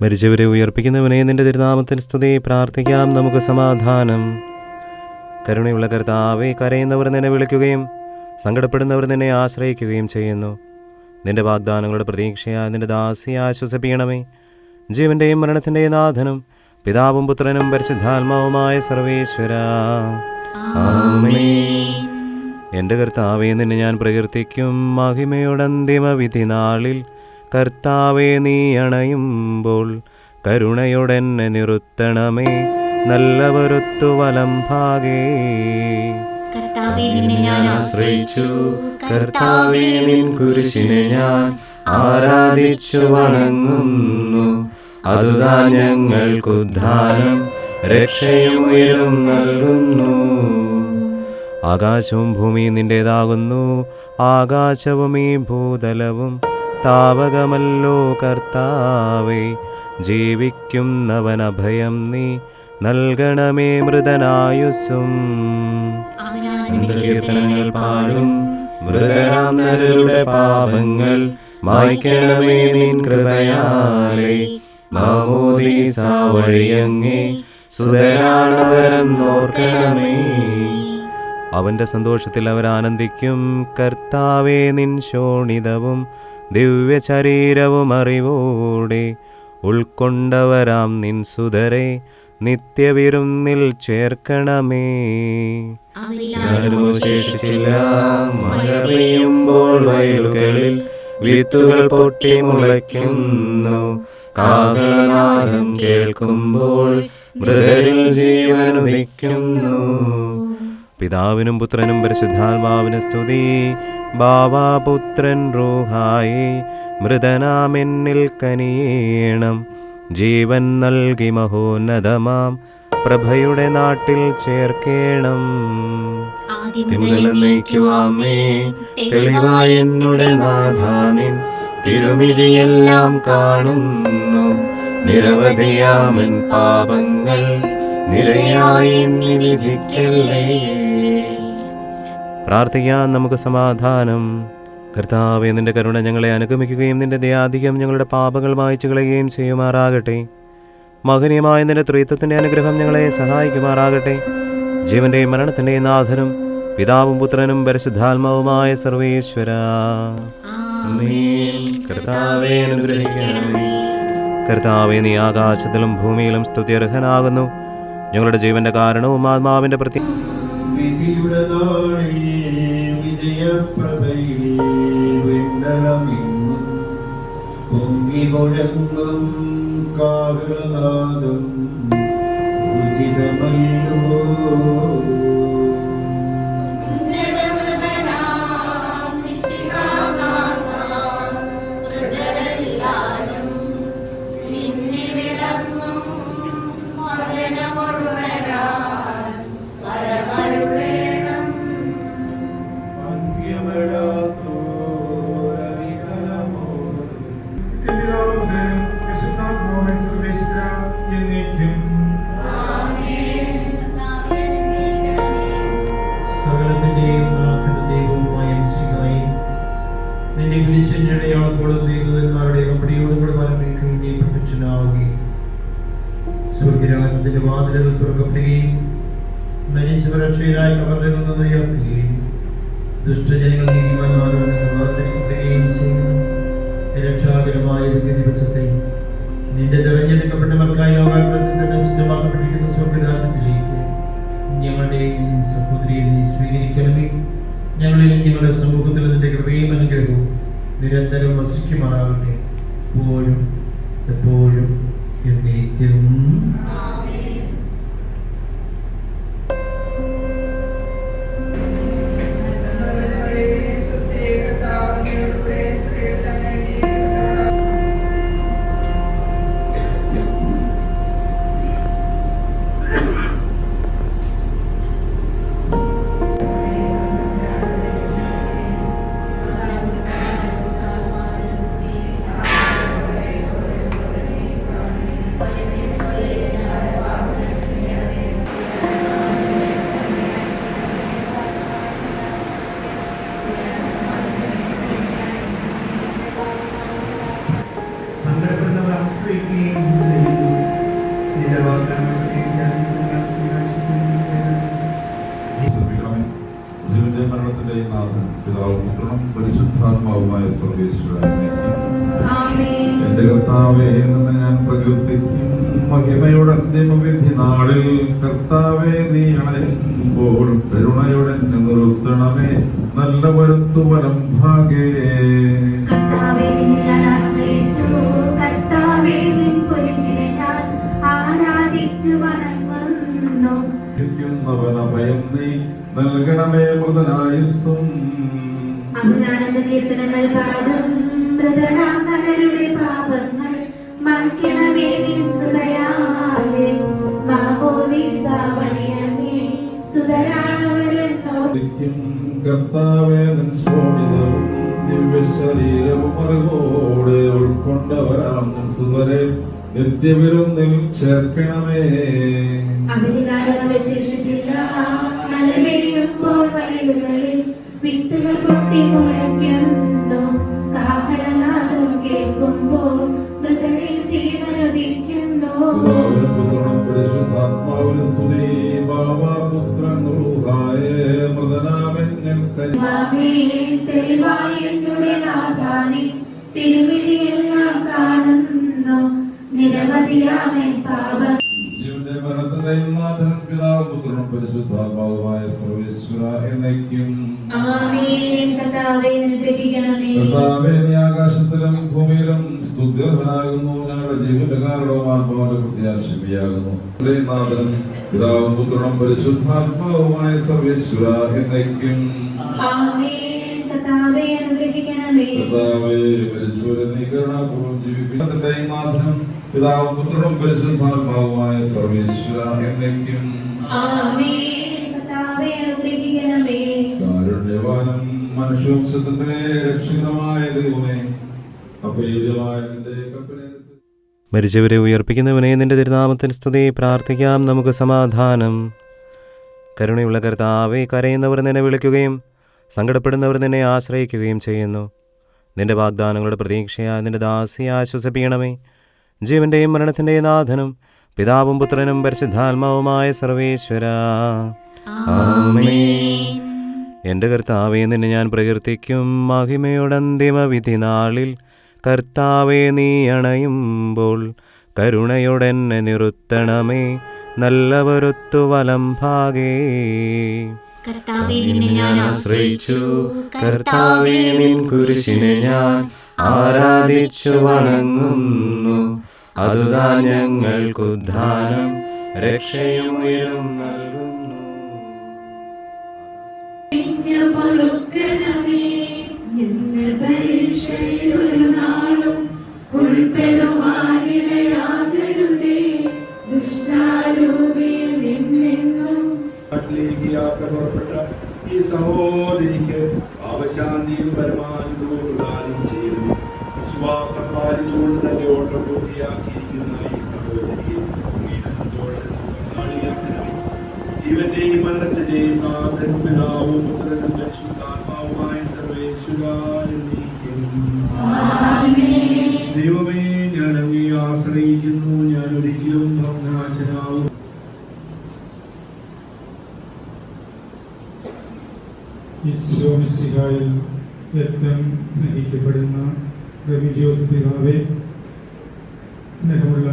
മരിച്ചവരെ ഉയർപ്പിക്കുന്നവനെ നിന്റെ തിരുനാമത്തിൽ സ്തുതി. പ്രാർത്ഥിക്കാം. നമുക്ക് സമാധാനം. കരുണയുള്ള കർത്താവേ, കരയുന്നവർ നിന്നെ വിളിക്കുകയും സങ്കടപ്പെടുന്നവർ നിന്നെ ആശ്രയിക്കുകയും ചെയ്യുന്നു. നിന്റെ വാഗ്ദാനങ്ങളുടെ പ്രതീക്ഷയായ നിന്റെ ദാസിയെ ആശ്വസിപ്പിക്കണമേ. ജീവന്റെയും മരണത്തിൻ്റെയും നാഥനും പിതാവും പുത്രനും പരിശുദ്ധാത്മാവുമായ സർവേശ്വരാ, ആമേൻ. എൻ്റെ കർത്താവേ, നിന്നെ ഞാൻ പ്രകീർത്തിക്കും. മഹിമയുടെ അന്തിമ വിധി നാളിൽ കർത്താവേ, നീ അണയുമ്പോൾ കരുണയോടെന്നെ നിർത്തണമേ. നല്ലവരൊത്തു വലം ഭാഗേ. കർത്താവേ, നിന്നെ ഞാൻ ആശ്രയിച്ചു. കർത്താവേ, നിൻ കുരിശിനെ ഞാൻ ആരാധിച്ചു വണങ്ങുന്നു. അതുതാൻ ഞങ്ങൾക്കുദ്ധാനം രക്ഷയും ഉയരും നൽകുന്നു. ആകാശവും ഭൂമിയും നിന്റേതാകുന്നു. ആകാശവും ഈ ഭൂതലവും താവകമല്ലോ കർത്താവേ. ജീവിക്കുന്നവൻ അഭയം നീ നൽകണമേ മൃതനായുസ്സും. കീർത്തനങ്ങൾ പാടും മൃതരാം നരരുടെ പാപങ്ങൾ മായ്ക്കണമേ നിൻ കൃപയാലേ. മാമോദീസ വഴിയങ്ങേ സുതരാണവരെന്നോർക്കണമേ. അവന്റെ സന്തോഷത്തിൽ അവരാനന്ദിക്കും. കർത്താവേ, നിൻ ശോണിതവും ദിവ്യശരീരവും അറിവോടെ ഉൾക്കൊണ്ടവരാം നിൻ സുതരെ നിത്യവിരുന്നിൽ ചേർക്കണമേ. ശേഷിച്ചില്ല മഴ പെയ്യുമ്പോൾ വയലുകളിൽ വിത്തുകൾ പൊട്ടി മുളയ്ക്കുന്നു. കാഹളനാദം കേൾക്കുമ്പോൾ മൃതരിൽ ജീവനുദിക്കുന്നു. പിതാവിനും പുത്രനും പരിശുദ്ധാത്മാവിനും സ്തുതി. ബാവാപുത്രൻ റൂഹായി മൃതനാമെന്നിൽ കനിയേണം. ജീവൻ നൽകി മഹോന്നതമാം പ്രഭയുടെ നാട്ടിൽ ചേർക്കേണം. തെളിവായ എന്നുടെ നാഥാനിൻ തിരുമിഴിയെല്ലാം കാണുന്നു. നിരവധിയാമൻ പാപങ്ങൾ നിരയായി എണ്ണി വിധിക്കല്ലേ. പ്രാർത്ഥിക്കാൻ നമുക്ക് സമാധാനം. കർത്താവേ, നിന്റെ കരുണ ഞങ്ങളെ അനുഗമിക്കുകയും നിന്റെ ദയാധികം ഞങ്ങളുടെ പാപങ്ങൾ മായ്ച്ചു കളയുകയും ചെയ്യുമാറാകട്ടെ. മഹനീയമായ നിന്റെ ത്രിത്വത്തിന്റെ അനുഗ്രഹം ഞങ്ങളെ സഹായിക്കുമാറാകട്ടെ. ജീവന്റെയും മരണത്തിന്റെയും നാഥനും പിതാവും പുത്രനും പരിശുദ്ധാത്മാവുമായ സർവേശ്വരാ, കർത്താവേ അനുഗ്രഹിക്കണമേ. കർത്താവേ, നീ ആകാശത്തിലും ഭൂമിയിലും സ്തുത്യർഹനാകുന്നു. ഞങ്ങളുടെ ജീവന്റെ കാരണവും ആത്മാവിന്റെ പ്രതി വിധിയുടെ നാളിൽ വിജയപ്രഭയിൽ വിണ്ടലമിങ്ങും പൊങ്ങി മുഴങ്ങും കാഹളനാദം ഉചിതമല്ലോ. സ്വർഗരാജ്യത്തിന്റെ വാതിലുകൾ തുറക്കപ്പെടുകയും മരിച്ചവരക്ഷരായി കബറിൽ നിന്ന് ഉയർത്തുകയും ദുഷ്ടജനങ്ങൾ നീതിമാന്മാരോട് വാർത്തരിക്കപ്പെടുകയും ചെയ്യുന്നു. രക്ഷാകരമായ വിധി ദിവസത്തിൽ നിന്റെ തെരഞ്ഞെടുക്കപ്പെട്ട മക്കളായി ലോകാത്മത്തിൽ തന്നെ സിദ്ധമാക്കപ്പെട്ടിരിക്കുന്ന സ്വർഗരാജ്യത്തിലേക്ക് ഞങ്ങളുടെ സഹോദരിയെ നീ സ്വീകരിക്കണമേ. ഞങ്ങളിൽ ഞങ്ങളുടെ സമൂഹത്തിൽ നിന്റെ കൃപയും അനുഗ്രഹവും നിരന്തരം വസിക്കുമാറാകട്ടെ, എപ്പോഴും എപ്പോഴും എന്നേക്കും. വയ്ക്കുകയും ചെയ്യുന്നു. നിന്റെ വാഗ്ദാനങ്ങളെ ഞാൻ ജീവന്റെ മരണത്തിന്റെ നാഥൻ പിതാവും പുത്രനും പരിശുദ്ധാത്മാവുമായ സർവേശ്വരനെ എന്റെ കർത്താവേ എന്ന് ഞാൻ പ്രകീർത്തിക്കും. മഹിമയുടെ അന്തിമവിധി നാളിൽ കർത്താവേ നീ അണയുമ്പോൾ കരുണയുടെ നിർത്തണമേ നല്ല വരുത്തു വലം ഭാഗേ. ഭയം നീ നൽകണമേ മൃതനായുസ്സും. കീർത്തനങ്ങൾ പാടും മൃതനാമരുടെ പാപങ്ങൾ മായ്ക്കണമേ നിൻ ഹൃദയാലെ. മഹോദീസാവണിയമേ സുതരാണവരെന്നോ കർത്താവേ നിൻ ശോണിതവും ദിവ്യശരീരവും അറിവോടെ ഉൾക്കൊണ്ടവരാം നിൻ സുതരെ നിത്യവിരുന്നിൽ ചേർക്കണമേ. അവശേഷിച്ചില്ല മഴപെയ്യുമ്പോൾ വയലുകളിൽ വിത്തുകൾ പൊട്ടി മുളയ്ക്കുന്നു. കാഹളനാദം കേൾക്കുമ്പോൾ മൃതരിൽ ജീവനുദിക്കുന്നു. പരിശുദ്ധാത്മാവിന് സ്തുതി. ബാബാപുത്രൻ തെളിവായി എന്നുടെ നാഥാനെ തിരുവിളിയെല്ലാം കാണുന്നു. നിരവധിയാമൻ പാപം ജീവന്റെ മരണത്തിന്റെ നാഥൻ പിതാവും പുത്രനും പരിശുദ്ധാത്മാവുമായ സർവേശ്വര എന്നേക്കും ആമേൻ. കർത്താവേ അനുഗ്രഹിക്കണമേ. കർത്താവേ നീ ആകാശത്തിലും ഭൂമിയിലും സ്തുത്യർഹനാകുന്നു. ഞങ്ങളുടെ ജീവന്റെ കാരണവും ആത്മാവിന്റെ പ്രത്യാശിയാകുന്നു. നാഥൻ പിതാവും പുത്രനും പരിശുദ്ധാത്മാവുമായ സർവേശ്വര എന്നേക്കും ആമേൻ. കർത്താവേ അനുഗ്രഹിക്കണമേ. കർത്താവേ മരിച്ചവരെ നീ കരുണാപൂർവ്വം ജീവിപ്പിക്കുന്നതിന്റെ നാഥനും പിതാവും പുത്രനും പരിശുദ്ധാത്മാവുമായ സർവേശ്വര എന്നേക്കും ആമേൻ. കർത്താവേ അനുഗ്രഹിക്കണമേ. കാരുണ്യവാനും മനുഷ്യവംശത്തിന്റെ രക്ഷകനമായ ദൈവമേ, അഭേദ്യമായ നിന്റെ കൽപ്പനയനുസരിച്ച് മരിച്ചവരെ ഉയർപ്പിക്കുന്നവനെ നിന്റെ തിരുനാമത്തിന് സ്തുതി. പ്രാർത്ഥിക്കാം നമുക്ക് സമാധാനം. കരുണയുള്ള കർത്താവേ, കരയുന്നവർ നിന്നെ വിളിക്കുകയും സങ്കടപ്പെടുന്നവർ നിന്നെ ആശ്രയിക്കുകയും ചെയ്യുന്നു. നിന്റെ വാഗ്ദാനങ്ങളുടെ പ്രതീക്ഷയായ നിന്റെ ദാസിയെ ആശ്വസിപ്പിക്കണമേ. ജീവന്റെയും മരണത്തിൻ്റെയും നാഥനും പിതാവും പുത്രനും പരിശുദ്ധാത്മാവുമായ സർവേശ്വര ആമേൻ. എൻ്റെ കർത്താവേ നിന്നെ ഞാൻ പ്രകീർത്തിക്കും. മഹിമയുടെ അന്തിമ വിധി നാളിൽ കർത്താവേ നീ അണയുമ്പോൾ കരുണയോടെന്നെ നിർത്തണമേ നല്ലവരൊത്തു വലം ഭാഗേ. കർത്താവേ നിന്നെ ഞാൻ ആശ്രയിച്ചു. കർത്താവേ നിൻ കുരിശിനെ ഞാൻ ആരാധിച്ചു വണങ്ങുന്നു. അതുതാ ഞങ്ങൾക്കുദ്ധാനം രക്ഷയും ഉയരും നൽകുന്നു. ഞങ്ങൾ പരീക്ഷയിൽ ഒരു നാളും ഉൾപ്പെടുവാനിടയാകരുതേ. ദുഷ്ടാരൂപിയിൽ നിന്നെന്നും നാട്ടിലേക്ക് യാത്ര പുറപ്പെട്ട ഈ സഹോദരിക്ക് അവശാന്തിയും പരമാനുഭവം ചെയ്തു. വിശ്വാസം പാലിച്ചുകൊണ്ട് തന്റെ ഓട്ടം പൂർത്തിയാക്കിയിരിക്കുന്ന ഈ സഹോദരിയെ സന്തോഷം പങ്കാളിയാക്കണമേ. ജീവന്റെയും മരണത്തിന്റെയും നാഥനും പിതാവും പുത്രനും പരിശുദ്ധാത്മാവുമായ സർവേശ്വര എന്നേക്കും. ദൈവമേ, ഞാൻ അങ്ങേ ആശ്രയിക്കുന്നു. ഞാൻ ഒരിക്കലും ഭഗ്നാശനാവും. ഈശോ മിശിഹായിൽ ഏറ്റവും സ്നേഹിക്കപ്പെടുന്ന റെമിജിയോസ് പിതാവേ, സ്നേഹമുള്ള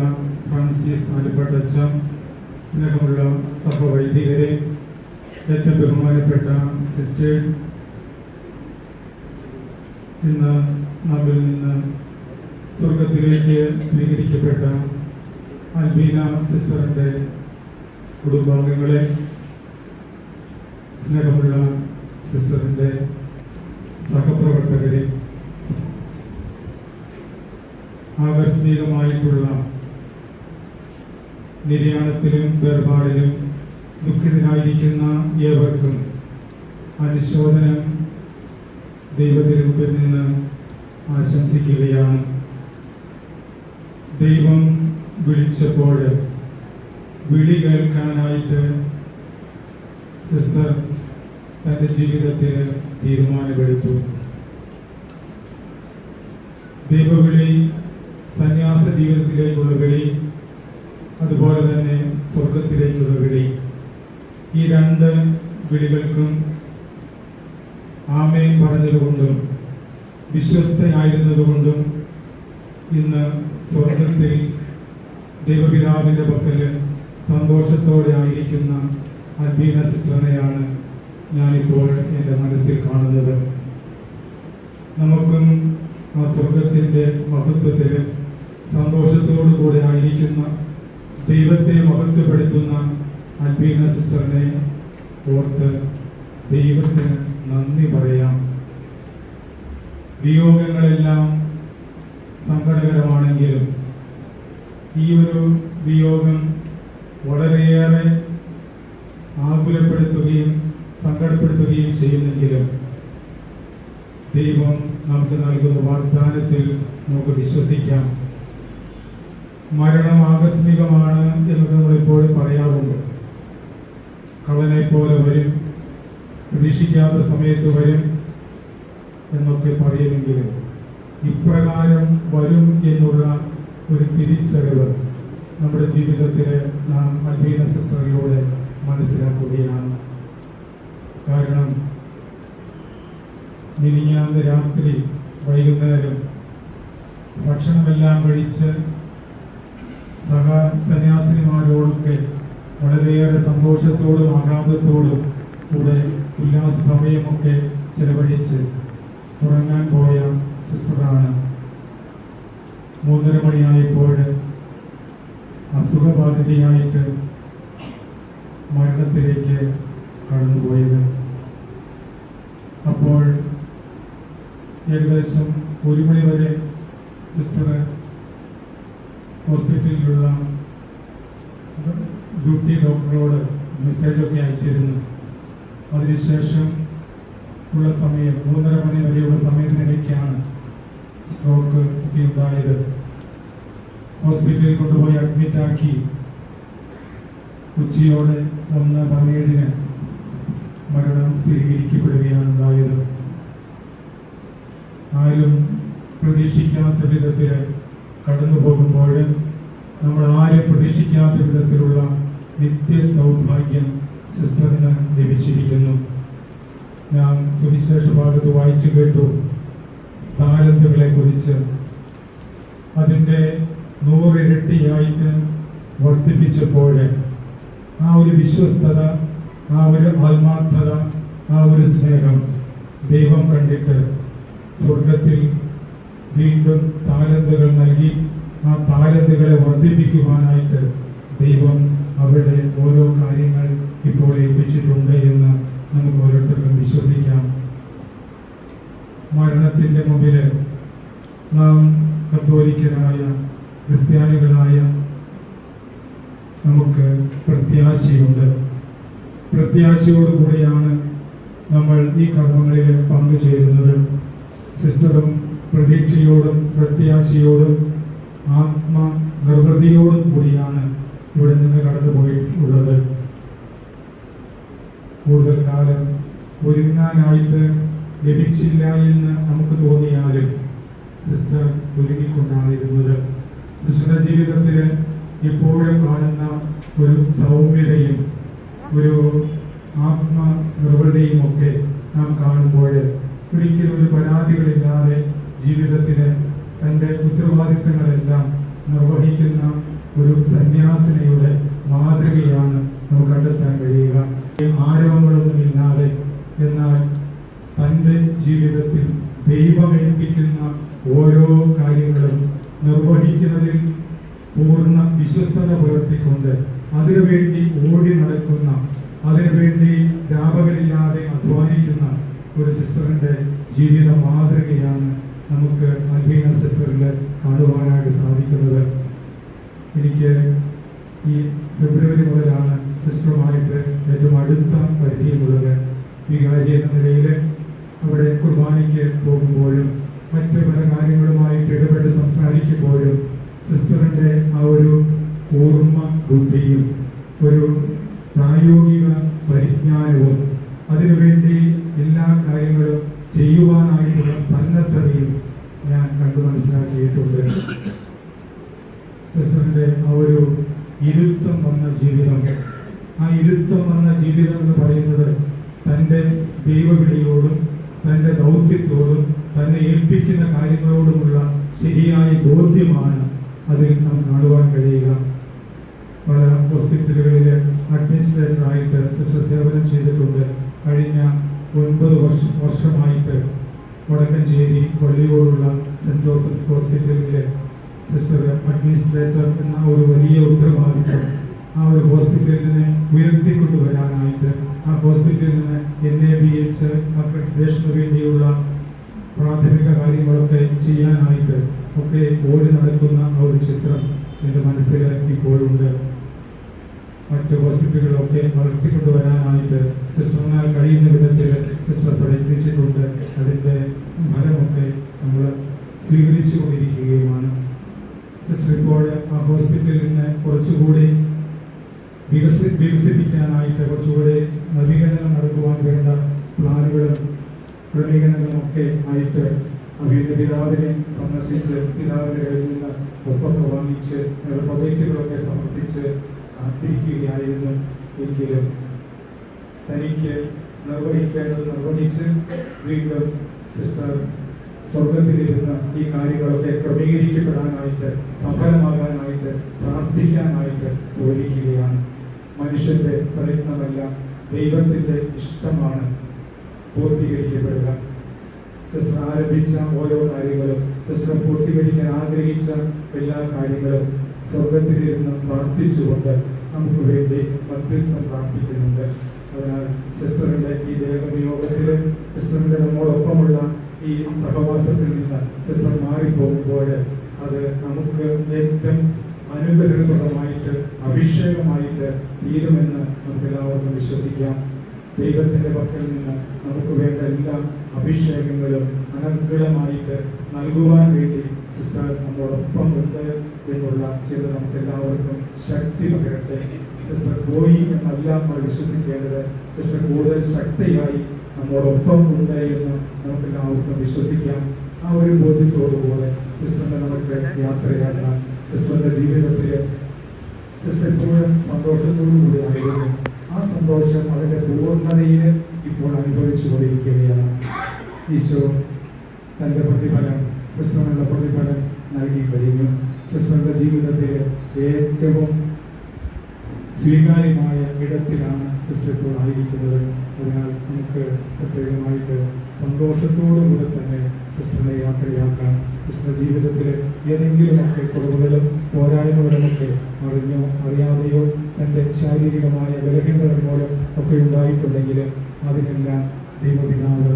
ഫ്രാൻസിസ് നാലുപാട്ടച്ച, സ്നേഹമുള്ള സഹവൈദികരെ, ഏറ്റവും ബഹുമാനപ്പെട്ട സിസ്റ്റേഴ്സ്, ഇന്ന് നമ്മിൽ നിന്ന് സ്വർഗത്തിലേക്ക് സ്വീകരിക്കപ്പെട്ട അൽബീന സിസ്റ്ററിൻ്റെ കുടുംബാംഗങ്ങളെ, സ്നേഹമുള്ള സിസ്റ്ററിൻ്റെ സഹപ്രവർത്തകരെ, ആകസ്മികമായിട്ടുള്ള നിര്യാണത്തിലും വേർപാടിലും ദുഃഖിതരായിരിക്കുന്ന ഏവർക്കും അനുശോചനം ദൈവത്തിന് മുമ്പിൽ നിന്ന് ആശംസിക്കുകയാണ്. ദൈവം വിളിച്ചപ്പോൾ വിളി കേൾക്കാനായിട്ട് സിസ്റ്റർ തൻ്റെ ജീവിതത്തിന് തീരുമാനമെടുത്തു. ദൈവവിളി സന്യാസ ജീവിതത്തിൽ ജീവിതത്തിലേക്കുള്ള വിളി, അതുപോലെ തന്നെ സ്വർഗത്തിലേക്കുള്ള വിളി. ഈ രണ്ട് വിളികൾക്കും ആമേൻ പറഞ്ഞതുകൊണ്ടും വിശ്വസ്തനായിരുന്നതുകൊണ്ടും ഇന്ന് സ്വർഗത്തിൽ ദൈവപിതാവിൻ്റെ പക്കൽ സന്തോഷത്തോടെ ആയിരിക്കുന്ന അൽബീന സിസ്റ്ററിനെയാണ് ഞാനിപ്പോൾ എൻ്റെ മനസ്സിൽ കാണുന്നത്. നമുക്കും ആ സ്വർഗത്തിൻ്റെ മഹത്വത്തിൽ സന്തോഷത്തോടു കൂടെ ആയിരിക്കുന്ന ദൈവത്തെ മഹത്വപ്പെടുത്തുന്ന അൽബീന സിസ്റ്ററിനെ ഓർത്ത് ദൈവത്തിന് നന്ദി പറയാം. വിയോഗങ്ങളെല്ലാം സങ്കടകരമാണെങ്കിലും ഈ ഒരു വിയോഗം വളരെയേറെ ആകുലപ്പെടുത്തുകയും സങ്കടപ്പെടുത്തുകയും ചെയ്യുന്നെങ്കിലും ദൈവം നമുക്ക് നൽകുന്ന വാഗ്ദാനത്തിൽ നമുക്ക് വിശ്വസിക്കാം. മരണം ആകസ്മികമാണ് എന്നൊക്കെ നമ്മളിപ്പോഴും പറയാറുണ്ട്. കള്ളനെ പോലെ വരും, പ്രതീക്ഷിക്കാത്ത സമയത്ത് വരും എന്നൊക്കെ പറയുമെങ്കിലും ഇപ്രകാരം വരും എന്നുള്ള ഒരു തിരിച്ചറിവ് നമ്മുടെ ജീവിതത്തിൽ നാം അൽബീന സിസ്റ്ററിലൂടെ മനസ്സിലാക്കുകയാണ്. കാരണം മിനിഞ്ഞാന്ന് രാത്രി വൈകുന്നേരം ഭക്ഷണമെല്ലാം കഴിച്ച് സന്യാസിനിമാരോടൊക്കെ വളരെയേറെ സന്തോഷത്തോടും ആഹ്ലാദത്തോടും കൂടെ ഉല്ലാസ സമയമൊക്കെ ചെലവഴിച്ച് ഉറങ്ങാൻ പോയ സിസ്റ്ററാണ് 3:30 മണിയായപ്പോൾ അസുഖബാധിതയായിട്ട് മരണത്തിലേക്ക് കടന്നുപോയത്. അപ്പോൾ ഏകദേശം 1 മണി വരെ സിസ്റ്റർ ഹോസ്പിറ്റലിലുള്ള ഡ്യൂട്ടി ഡോക്ടറോട് മെസ്സേജൊക്കെ അയച്ചിരുന്നു. അതിനുശേഷം ഉള്ള സമയം 3:30 മണി വരെയുള്ള സമയത്തിനിടയ്ക്കാണ് സ്ട്രോക്ക് ഉണ്ടായത്. ഹോസ്പിറ്റലിൽ കൊണ്ടുപോയി അഡ്മിറ്റാക്കി. ഉച്ചയോടെ 1:17 മരണം സ്ഥിരീകരിക്കപ്പെടുകയാണ് ഉണ്ടായത്. ആരും പ്രതീക്ഷിക്കാത്ത വിധത്തിൽ കടന്നു പോകുമ്പോൾ നമ്മൾ ആരും പ്രതീക്ഷിക്കാത്ത വിധത്തിലുള്ള നിത്യ സൗഭാഗ്യം സിസ്റ്ററിന് ലഭിച്ചിരിക്കുന്നു. ഞാൻ സുവിശേഷ ഭാഗത്ത് വായിച്ചു കേട്ടു താലന്തുകളെ കുറിച്ച്. അതിൻ്റെ 100 ഇരട്ടിയായിട്ട് വർദ്ധിപ്പിച്ചപ്പോൾ ആ ഒരു വിശ്വസ്തത, ആ ഒരു ആത്മാർത്ഥത, ആ ഒരു സ്നേഹം ദൈവം കണ്ടിട്ട് സ്വർഗത്തിൽ വീണ്ടും താലന്തുകൾ നൽകി ആ താലന്തുകളെ വർദ്ധിപ്പിക്കുവാനായിട്ട് ദൈവം അവരുടെ ഓരോ കാര്യങ്ങൾ ഇപ്പോൾ ഏൽപ്പിച്ചിട്ടുണ്ട് എന്ന് നമുക്ക് ഓരോരുത്തർക്കും വിശ്വസിക്കാം. മരണത്തിൻ്റെ മുമ്പിൽ നാം കത്തോലിക്കരായ ക്രിസ്ത്യാനികളായ നമുക്ക് പ്രത്യാശയുണ്ട്. പ്രത്യാശയോടുകൂടിയാണ് നമ്മൾ ഈ കർമ്മങ്ങളിൽ പങ്കുചേരുന്നത്. സിസ്റ്ററും പ്രതീക്ഷയോടും പ്രത്യാശയോടും ആത്മനിർവൃതിയോടും കൂടിയാണ് ഇവിടെ നിന്ന് കടന്നുപോയിട്ടുള്ളത്. കൂടുതൽ കാലം ഒരുങ്ങാനായിട്ട് ലഭിച്ചില്ല എന്ന് നമുക്ക് തോന്നിയാലും സിസ്റ്റർ ഒരുങ്ങിക്കൊണ്ടായിരുന്നത്. സിസ്റ്ററുടെ ജീവിതത്തിൽ എപ്പോഴും കാണുന്ന ഒരു സൗമ്യതയും ഒരു ആത്മനിർവൃതിയും ഒക്കെ നാം കാണുമ്പോൾ ഒരിക്കലും ഒരു പരാതികളില്ലാതെ ജീവിതത്തിന് തൻ്റെ ഉത്തരവാദിത്തങ്ങളെല്ലാം നിർവഹിക്കുന്ന ഒരു സന്യാസിനിയുടെ മാതൃകയാണ് നമുക്ക് കണ്ടെത്താൻ കഴിയുക. ആരവങ്ങളൊന്നുമില്ലാതെ എന്നാൽ തൻ്റെ ജീവിതത്തിൽ ദൈവമേൽപ്പിക്കുന്ന ഓരോ കാര്യങ്ങളും നിർവഹിക്കുന്നതിൽ പൂർണ്ണ വിശ്വസ്തത പുലർത്തിക്കൊണ്ട് അതിനുവേണ്ടി ഓടി നടക്കുന്ന, അതിനുവേണ്ടി രാപകലില്ലാതെ അധ്വാനിക്കുന്ന ഒരു സിസ്റ്ററിൻ്റെ ജീവിത മാതൃകയാണ് നമുക്ക് അൽബീന സിസ്റ്ററിൽ കാണുവാനായിട്ട് സാധിക്കുന്നത്. എനിക്ക് ഈ ഫെബ്രുവരി മുതലാണ് സിസ്റ്ററുമായിട്ട് ഏറ്റവും അടുത്ത പരിചയമുള്ളത്. വികാരി എന്ന നിലയിൽ അവിടെ കുർബാനയ്ക്ക് പോകുമ്പോഴും മറ്റ് പല കാര്യങ്ങളുമായിട്ട് ഇടപെട്ട് സംസാരിക്കുമ്പോഴും സിസ്റ്ററിൻ്റെ ആ ഒരു ഓർമ്മ ബുദ്ധിയും ഒരു പ്രായോഗിക പരിജ്ഞാനവും അതിനുവേണ്ടി എല്ലാ കാര്യങ്ങളും ചെയ്യുവാനായിട്ടുള്ള സന്നദ്ധതയും ഞാൻ കണ്ടു മനസ്സിലാക്കിയിട്ടുണ്ട്. സിസ്റ്ററിൻ്റെ ആ ഒരു ഇരുത്തം വന്ന ജീവിതം, ആ ഇരുത്തം വന്ന ജീവിതം എന്ന് പറയുന്നത് തൻ്റെ ദൈവവിളിയോടും തൻ്റെ ദൗത്യത്തോടും തന്നെ ഏൽപ്പിക്കുന്ന കാര്യങ്ങളോടുമുള്ള ശരിയായ ബോധ്യമാണ് അതിൽ നാം കാണുവാൻ കഴിയുക. പല ഹോസ്പിറ്റലുകളിൽ അഡ്മിനിസ്ട്രേറ്ററായിട്ട് സിസ്റ്റർ സേവനം ചെയ്തിട്ടുണ്ട്. കഴിഞ്ഞ 9 വർഷമായിട്ട് വടക്കഞ്ചേരി പള്ളിയോടുള്ള സെൻറ് ജോസഫ്സ് ഹോസ്പിറ്റലിലെ സിസ്റ്റർ അഡ്മിനിസ്ട്രേറ്റർ എന്ന ഒരു വലിയ ഉത്തരവാദിത്വം ആ ഒരു ഹോസ്പിറ്റലിനെ ഉയർത്തിക്കൊണ്ടുവരാനായിട്ട്, ആ ഹോസ്പിറ്റലിന് NABH അക്രഡിറ്റേഷന് വേണ്ടിയുള്ള പ്രാഥമിക കാര്യങ്ങളൊക്കെ ചെയ്യാനായിട്ട് ഒക്കെ ഓടി നടക്കുന്ന ആ ഒരു ചിത്രം എൻ്റെ മനസ്സിൽ ഇപ്പോഴുണ്ട്. മറ്റ് ഹോസ്പിറ്റലുകളൊക്കെ വളർത്തിക്കൊണ്ടുവരാനായിട്ട് സിസ്റ്ററിനാൽ കഴിയുന്ന വിധത്തിൽ സിസ്റ്റർ പ്രയത്നിച്ചിട്ടുണ്ട്. അതിൻ്റെ ഫലമൊക്കെ നമ്മൾ സ്വീകരിച്ചു കൊണ്ടിരിക്കുകയുമാണ്. സിസ്റ്റർ ഇപ്പോൾ ആ ഹോസ്പിറ്റലിനെ കുറച്ചുകൂടി വികസിപ്പിക്കാനായിട്ട് കുറച്ചുകൂടി നവീകരണം നടത്തുവാൻ വേണ്ട പ്ലാനുകളും ക്രമീകരണങ്ങളുമൊക്കെ ആയിട്ട് അവയുടെ പിതാവിനെ സന്ദർശിച്ച് പിതാവിൻ്റെ കയ്യിൽ നിന്ന് ഒപ്പൊക്കെ വാങ്ങിച്ച് പ്രൊജക്റ്റുകളൊക്കെ സമർപ്പിച്ച് കാത്തിരിക്കുകയായിരുന്നു. എങ്കിലും തനിക്ക് നിർവഹിക്കേണ്ടത് നിർവഹിച്ച് വീണ്ടും സിസ്റ്റർ സ്വർഗത്തിലിരുന്ന് ഈ കാര്യങ്ങളൊക്കെ ക്രമീകരിക്കപ്പെടാനായിട്ട് സഫലമാകാനായിട്ട് പ്രാർത്ഥിക്കാനായിട്ട് പോയിരിക്കുകയാണ്. മനുഷ്യന്റെ പ്രയത്നമല്ല, ദൈവത്തിൻ്റെ ഇഷ്ടമാണ് പൂർത്തീകരിക്കപ്പെടുക. സിസ്റ്റർ ആരംഭിച്ച ഓരോ കാര്യങ്ങളും, സിസ്റ്റർ പൂർത്തീകരിക്കാൻ ആഗ്രഹിച്ച എല്ലാ കാര്യങ്ങളും സ്വർഗത്തിലിരുന്ന് പ്രാർത്ഥിച്ചുകൊണ്ട് നമുക്ക് വേണ്ടി മധ്യസ്ഥം പ്രാർത്ഥിക്കുന്നുണ്ട്. അതിനാൽ സിസ്റ്ററിൻ്റെ ഈ ദേഹവിയോഗത്തിൽ സിസ്റ്ററിൻ്റെ നമ്മോടൊപ്പമുള്ള ഈ സഹവാസത്തിൽ നിന്ന് സിസ്റ്റർ മാറിപ്പോകുമ്പോൾ അത് നമുക്ക് ഏറ്റവും അനുഗ്രഹപ്രദമായിട്ട് അഭിഷേകമായിട്ട് തീരുമെന്ന് നമുക്ക് എല്ലാവർക്കും വിശ്വസിക്കാം. ദൈവത്തിൻ്റെ പക്കൽ നിന്ന് നമുക്ക് വേണ്ട എല്ലാ അഭിഷേകങ്ങളും അനർഗളമായിട്ട് നൽകുവാൻ വേണ്ടി സിസ്റ്റർ നമ്മോടൊപ്പം ഉണ്ട് എന്നുള്ള ചില നമുക്ക് എല്ലാവർക്കും ശക്തി പകരട്ടെ. സിസ്റ്റർ പോയി എന്നല്ല നമ്മൾ വിശ്വസിക്കേണ്ടത്, സിസ്റ്റർ കൂടുതൽ ശക്തിയായി നമ്മോടൊപ്പം ഉണ്ട് എന്ന് നമുക്ക് എല്ലാവർക്കും വിശ്വസിക്കാം. ആ ഒരു ബോധ്യത്തോടുകൂടെ സിസ്റ്ററിനെ നമുക്ക് യാത്രയാക്കാം. സിസ്റ്ററിൻ്റെ ജീവിതത്തിൽ സിസ്റ്റർ എപ്പോഴും സന്തോഷത്തോടുകൂടി ആയിരുന്നു. ആ സന്തോഷം അതിൻ്റെ പൂർണ്ണതയിൽ ഇപ്പോൾ അനുഭവിച്ചു കൊണ്ടിരിക്കുകയാണ്. ഈശോ തൻ്റെ പ്രതിഫലം, സിസ്റ്ററിനുള്ള പ്രതിഫലം നൽകി കഴിഞ്ഞു. സിസ്റ്ററിൻ്റെ ജീവിതത്തിൽ ഏറ്റവും സ്വീകാര്യമായ ഇടത്തിലാണ് സിസ്റ്റർ ഇപ്പോൾ ആയിരിക്കുന്നത്. അതിനാൽ നമുക്ക് പ്രത്യേകമായിട്ട് സന്തോഷത്തോടുകൂടെ തന്നെ സിസ്റ്ററിനെ യാത്രയാക്കാം. സിസ്റ്റർ ജീവിതത്തിൽ ഏതെങ്കിലുമൊക്കെ കുറവുകളും പോരായ്മകളുമൊക്കെ അറിഞ്ഞോ അറിയാതെയോ തൻ്റെ ശാരീരികമായ ബലഹീനതകൾ മൂലം ഒക്കെ ഉണ്ടായിട്ടുണ്ടെങ്കിൽ അതിനെല്ലാം ദൈവപിതാവ്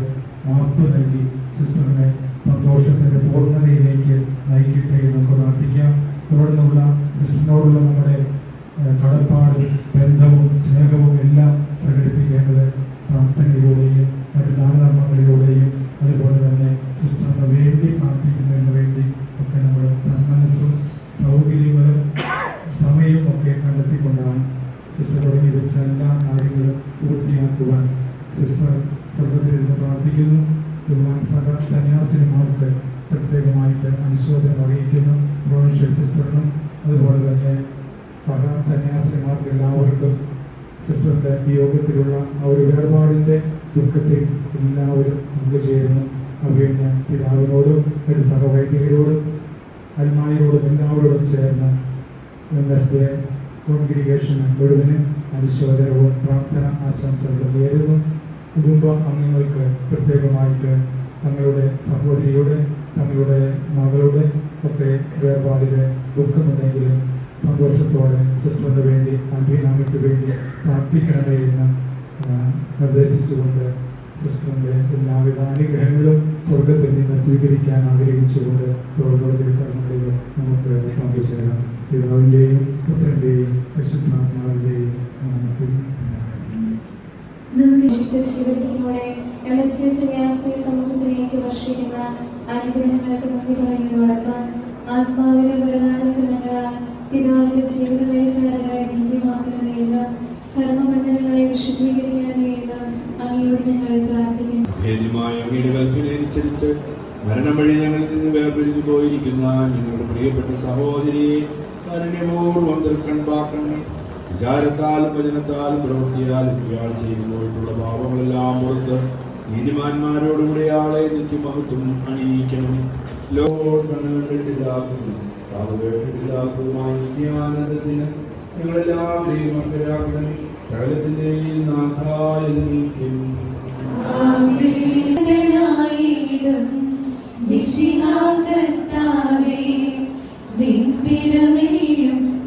മാപ്പ് നൽകി സിസ്റ്ററിനെ സന്തോഷത്തിൻ്റെ പൂർണ്ണതയിലേക്ക് നയിക്കട്ടെ എന്ന് നമുക്ക് പ്രാർത്ഥിക്കാം. തുടർന്നുള്ള സിസ്റ്ററിനോടുള്ള നമ്മുടെ കടപ്പാടും ബന്ധവും സ്നേഹവും എല്ലാം പ്രകടിപ്പിക്കേണ്ടത് പ്രാർത്ഥനയിലൂടെയും മറ്റു ദാനധർമ്മങ്ങളിലൂടെയും അതുപോലെ തന്നെ സിസ്റ്ററിന് വേണ്ടി പ്രാർത്ഥിക്കുന്നതിന് വേണ്ടി ഒക്കെ നമ്മൾ സന്മനസ്സും സൗകര്യങ്ങളും സമയവും ഒക്കെ കണ്ടെത്തിക്കൊണ്ടാണ് സിസ്റ്റർ തുടങ്ങി വെച്ച എല്ലാ കാര്യങ്ങളും പൂർത്തിയാക്കുവാൻ സിസ്റ്റർ സ്വർഗത്തിലിരുന്ന് പ്രാർത്ഥിക്കുന്നു. സന്യാസിനിമാർക്ക് പ്രത്യേകമായിട്ട് അനുശോചനം അറിയിക്കുന്നു. പ്രൊവിൻഷ്യൽ സിസ്റ്ററിനും അതുപോലെ തന്നെ സന്യാസിനിമാർക്ക് എല്ലാവർക്കും സിസ്റ്ററിൻ്റെ യോഗത്തിലുള്ള ആ ഒരു വേർപാടിൻ്റെ ദുഃഖത്തിൽ എല്ലാവരും പങ്കുചേരുന്നു. അവയെ പിതാവിനോടും ഒരു സഹവൈദികരോടും അൽമായരോടും എല്ലാവരോടും ചേർന്ന് MSD കോൺഗ്രിഗേഷൻ മുഴുവനും അനുശോചനവും പ്രാർത്ഥന ആശംസകളും നേരുന്നു. കുടുംബ അംഗങ്ങൾക്ക് പ്രത്യേകമായിട്ട് തങ്ങളുടെ സഹോദരിയുടെ തങ്ങളുടെ മകളുടെ ഒക്കെ വേർപാടിന് ദുഃഖമുണ്ടെങ്കിലും സന്തോഷത്തോടെ സിസ്റ്ററിന് വേണ്ടി അഭിനാമിക്ക് വേണ്ടി പ്രാർത്ഥിക്കണമേ എന്ന് നിർദ്ദേശിച്ചുകൊണ്ട് സിസ്റ്ററിൻ്റെ എല്ലാവിധ അനുഗ്രഹങ്ങളും സ്വർഗത്തിൽ നിന്ന് സ്വീകരിക്കാൻ ആഗ്രഹിച്ചുകൊണ്ട് കർമ്മങ്ങളിൽ നമുക്ക് പങ്കുചേരാം. പിതാവിൻ്റെയും പുത്രൻ്റെയും പരിശുദ്ധാത്മാവിൻ്റെയും നാമത്തിൽ ജീവിതത്തിലൂടെ MSD സന്യാസി സമൂഹത്തിലേക്ക് വർഷിക്കുന്ന അനുഗ്രഹങ്ങൾക്ക് നന്ദി പറയുന്നതോടൊപ്പം ആത്മാവിന്റെ വരദാനഫലങ്ങളാൽ പിതാവിന്റെ ജീവിത വഴികാരങ്ങളെ ധന്യമാക്കണമേ എന്ന് കർമ്മമണ്ഡലങ്ങളെ വിശുദ്ധീകരിക്കണമേ എന്ന് അങ്ങയോട് ഞങ്ങൾ പ്രാർത്ഥിക്കുന്നു. അങ്ങയുടെ കൽപ്പനയനുസരിച്ച് മരണം വഴി ഞങ്ങളിൽ നിന്ന് വേർപിരിഞ്ഞു പോയിരിക്കുന്ന ഞങ്ങളുടെ പ്രിയപ്പെട്ട സഹോദരിയെ കാരുണ്യപൂർവ്വം തൃക്കൺപാക്കണമേ. വിചാരത്താലും വചനത്താലും പ്രവൃത്തിയാലും ഇയാൾ ചെയ്തു പോയിട്ടുള്ള പാപങ്ങളെല്ലാം പുറത്ത് നീതിമാന്മാരോടുകൂടി ആളെ നിത്യമഹത്വം അണിയിക്കണമേ. കേട്ടിട്ടില്ലാത്തതുമായ നിത്യാനന്ദത്തിന് ഞങ്ങളെല്ലാവരെയും അർഹരാക്കണമേ. സകലത്തിന്റെയും നാഥായ നീക്കും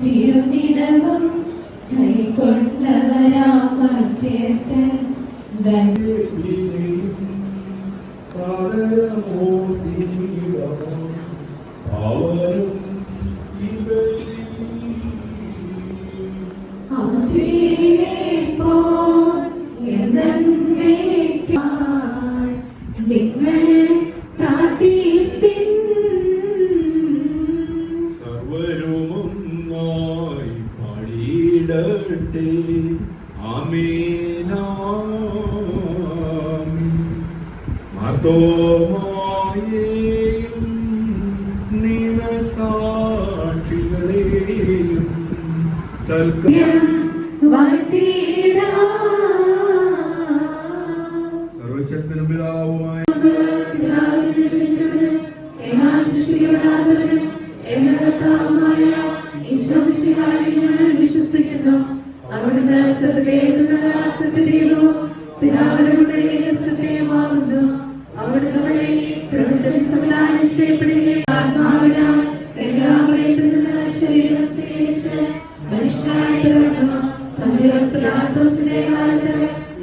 തിരുനിടവും കൈക്കൊണ്ടവരാമർത്യൻ സർവരുമൊന്നായി പാടിയിടട്ടെ. ആമേൻ മാർത്തോമായേയും നിണസാക്ഷികളെയും സർവശക്തനും പിതാവുമായ വിശ്വസിക്കുന്നു. അവിടുന്ന് പിതാവിനുമാകുന്നു. അവിടുന്ന് വഴി പ്രപഞ്ചം നിശ്ചയപ്പെടുകയും ആത്മാവിനാൽ എല്ലാവരെയും നിന്ന് ശരീരം സ്വീകരിച്ച് മനുഷ്യനായി പിറന്നു. പന്തിയോസിന്റെ കാലത്ത്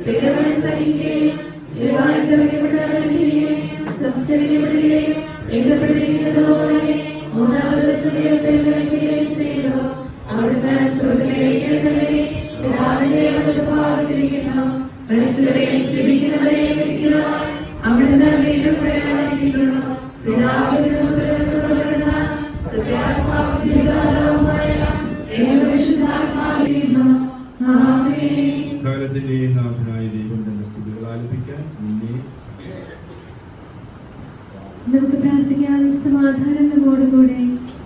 പീഡകൾ സഹിക്കുകയും സംസ്കരിക്കപ്പെടുകയും എഴുതപ്പെട്ടിരിക്കുന്നതുപോലെ മൂന്നാമത് ദിവസം ഉയർത്തെഴുന്നേൽക്കുകയും ചെയ്തു. അവിടുന്ന് സ്വർഗ്ഗത്തിലേക്ക് എഴുന്നള്ളി പിതാവിന്റെ വലതുഭാഗത്തിരിക്കുന്നു. മനുഷ്യരെയും ക്ഷമിക്കുന്നവരെയും വിധിക്കുവാൻ അവിടുന്ന് വീണ്ടും വരാനിരിക്കുന്നു. പിതാവിനും പുത്രനും പുറപ്പെടുന്ന സത്യാത്മാവും ജീവദാതാവുമായ ഏകപരിശുദ്ധാത്മാവിനും ആമേൻ. സകലത്തിന്റെയും നാഥനായ ദൈവം തന്റെ സ്തുതികൾ ആലപിക്കാൻ നിന്നെ നമുക്ക് പ്രാർത്ഥിക്കാം. സമാധാനം നമ്മോടുകൂടെ.